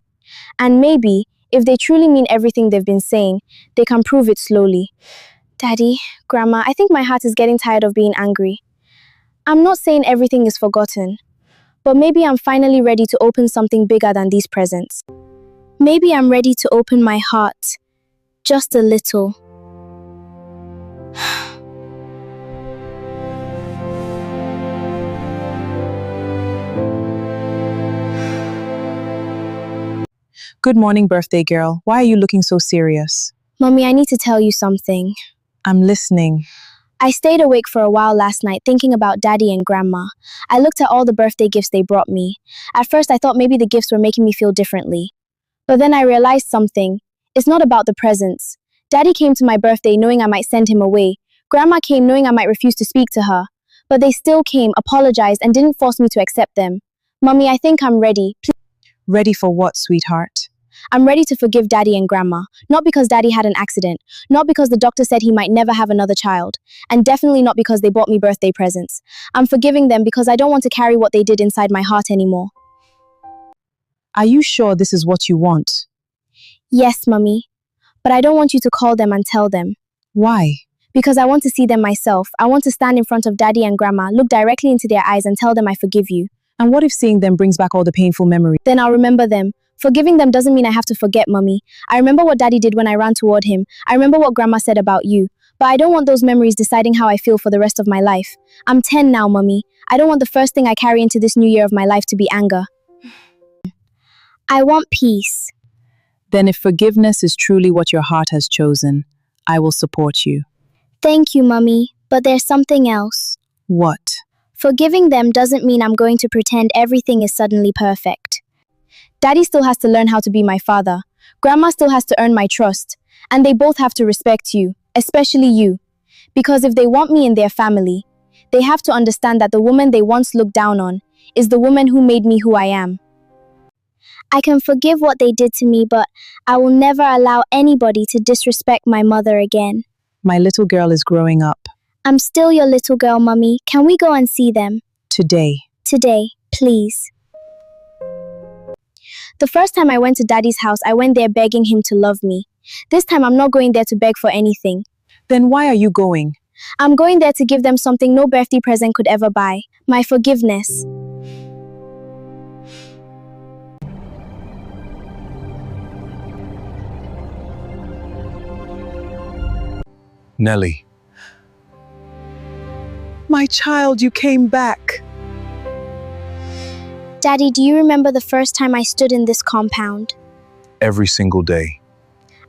And maybe, if they truly mean everything they've been saying, they can prove it slowly. Daddy, Grandma, I think my heart is getting tired of being angry. I'm not saying everything is forgotten, but maybe I'm finally ready to open something bigger than these presents. Maybe I'm ready to open my heart, just a little. Good morning, birthday girl. Why are you looking so serious? Mommy, I need to tell you something. I'm listening. I stayed awake for a while last night thinking about Daddy and Grandma. I looked at all the birthday gifts they brought me. At first, I thought maybe the gifts were making me feel differently. But then I realized something. It's not about the presents. Daddy came to my birthday knowing I might send him away. Grandma came knowing I might refuse to speak to her. But they still came, apologized, and didn't force me to accept them. Mommy, I think I'm ready. Ready for what, sweetheart? I'm ready to forgive Daddy and Grandma, not because Daddy had an accident, not because the doctor said he might never have another child, and definitely not because they bought me birthday presents. I'm forgiving them because I don't want to carry what they did inside my heart anymore. Are you sure this is what you want? Yes, Mummy, but I don't want you to call them and tell them. Why? Because I want to see them myself. I want to stand in front of Daddy and Grandma, look directly into their eyes and tell them I forgive you. And what if seeing them brings back all the painful memories? Then I'll remember them. Forgiving them doesn't mean I have to forget, Mummy. I remember what Daddy did when I ran toward him. I remember what Grandma said about you. But I don't want those memories deciding how I feel for the rest of my life. I'm 10 now, Mummy. I don't want the first thing I carry into this new year of my life to be anger. I want peace. Then if forgiveness is truly what your heart has chosen, I will support you. Thank you, Mummy. But there's something else. What? Forgiving them doesn't mean I'm going to pretend everything is suddenly perfect. Daddy still has to learn how to be my father. Grandma still has to earn my trust. And they both have to respect you, especially you. Because if they want me in their family, they have to understand that the woman they once looked down on is the woman who made me who I am. I can forgive what they did to me, but I will never allow anybody to disrespect my mother again. My little girl is growing up. I'm still your little girl, Mummy. Can we go and see them? Today. Today, please. The first time I went to Daddy's house, I went there begging him to love me. This time I'm not going there to beg for anything. Then why are you going? I'm going there to give them something no birthday present could ever buy. My forgiveness. Nelly, My child, you came back. Daddy, do you remember the first time I stood in this compound? every single day.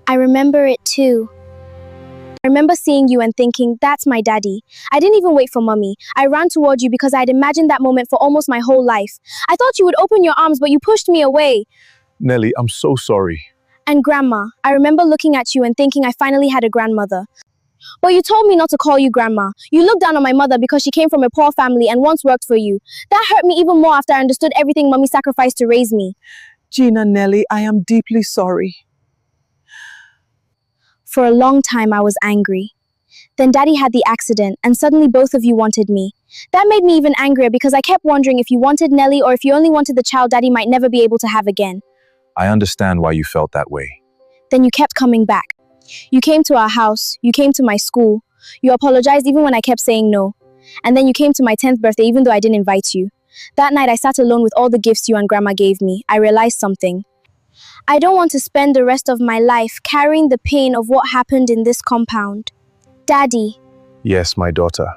I remember it too. I remember seeing you and thinking, that's my daddy. I didn't even wait for Mummy. I ran toward you because I'd imagined that moment for almost my whole life. I thought you would open your arms, but you pushed me away. Nelly, I'm so sorry. And Grandma, I remember looking at you and thinking I finally had a grandmother. But you told me not to call you Grandma. You looked down on my mother because she came from a poor family and once worked for you. That hurt me even more after I understood everything Mummy sacrificed to raise me. Gina, Nelly, I am deeply sorry. For a long time, I was angry. Then Daddy had the accident, and suddenly both of you wanted me. That made me even angrier because I kept wondering if you wanted Nelly or if you only wanted the child Daddy might never be able to have again. I understand why you felt that way. Then you kept coming back. You came to our house, you came to my school, you apologized even when I kept saying no. And then you came to my 10th birthday even though I didn't invite you. That night I sat alone with all the gifts you and Grandma gave me. I realized something. I don't want to spend the rest of my life carrying the pain of what happened in this compound. Daddy, Yes, my daughter.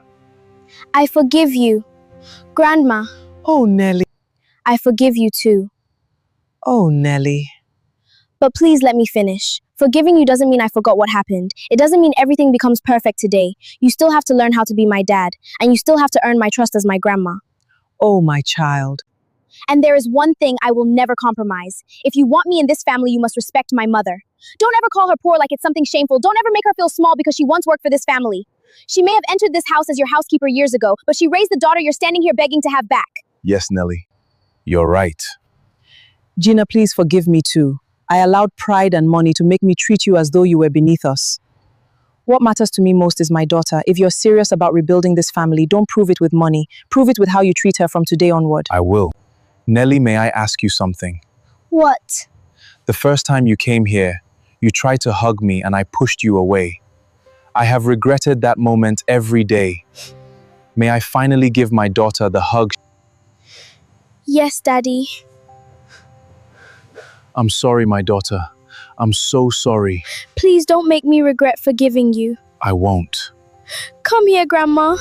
I forgive you. Grandma, Oh, Nelly. I forgive you too. Oh, Nelly. But please let me finish. Forgiving you doesn't mean I forgot what happened. It doesn't mean everything becomes perfect today. You still have to learn how to be my dad, and you still have to earn my trust as my grandma. Oh, my child. And there is one thing I will never compromise. If you want me in this family, you must respect my mother. Don't ever call her poor like it's something shameful. Don't ever make her feel small because she once worked for this family. She may have entered this house as your housekeeper years ago, but she raised the daughter you're standing here begging to have back. Yes, Nelly. You're right. Gina, please forgive me too. I allowed pride and money to make me treat you as though you were beneath us. What matters to me most is my daughter. If you're serious about rebuilding this family, don't prove it with money. Prove it with how you treat her from today onward. I will. Nelly, may I ask you something? What? The first time you came here, you tried to hug me and I pushed you away. I have regretted that moment every day. May I finally give my daughter the hug? Yes, Daddy. I'm sorry, my daughter. I'm so sorry. Please don't make me regret forgiving you. I won't. Come here, Grandma.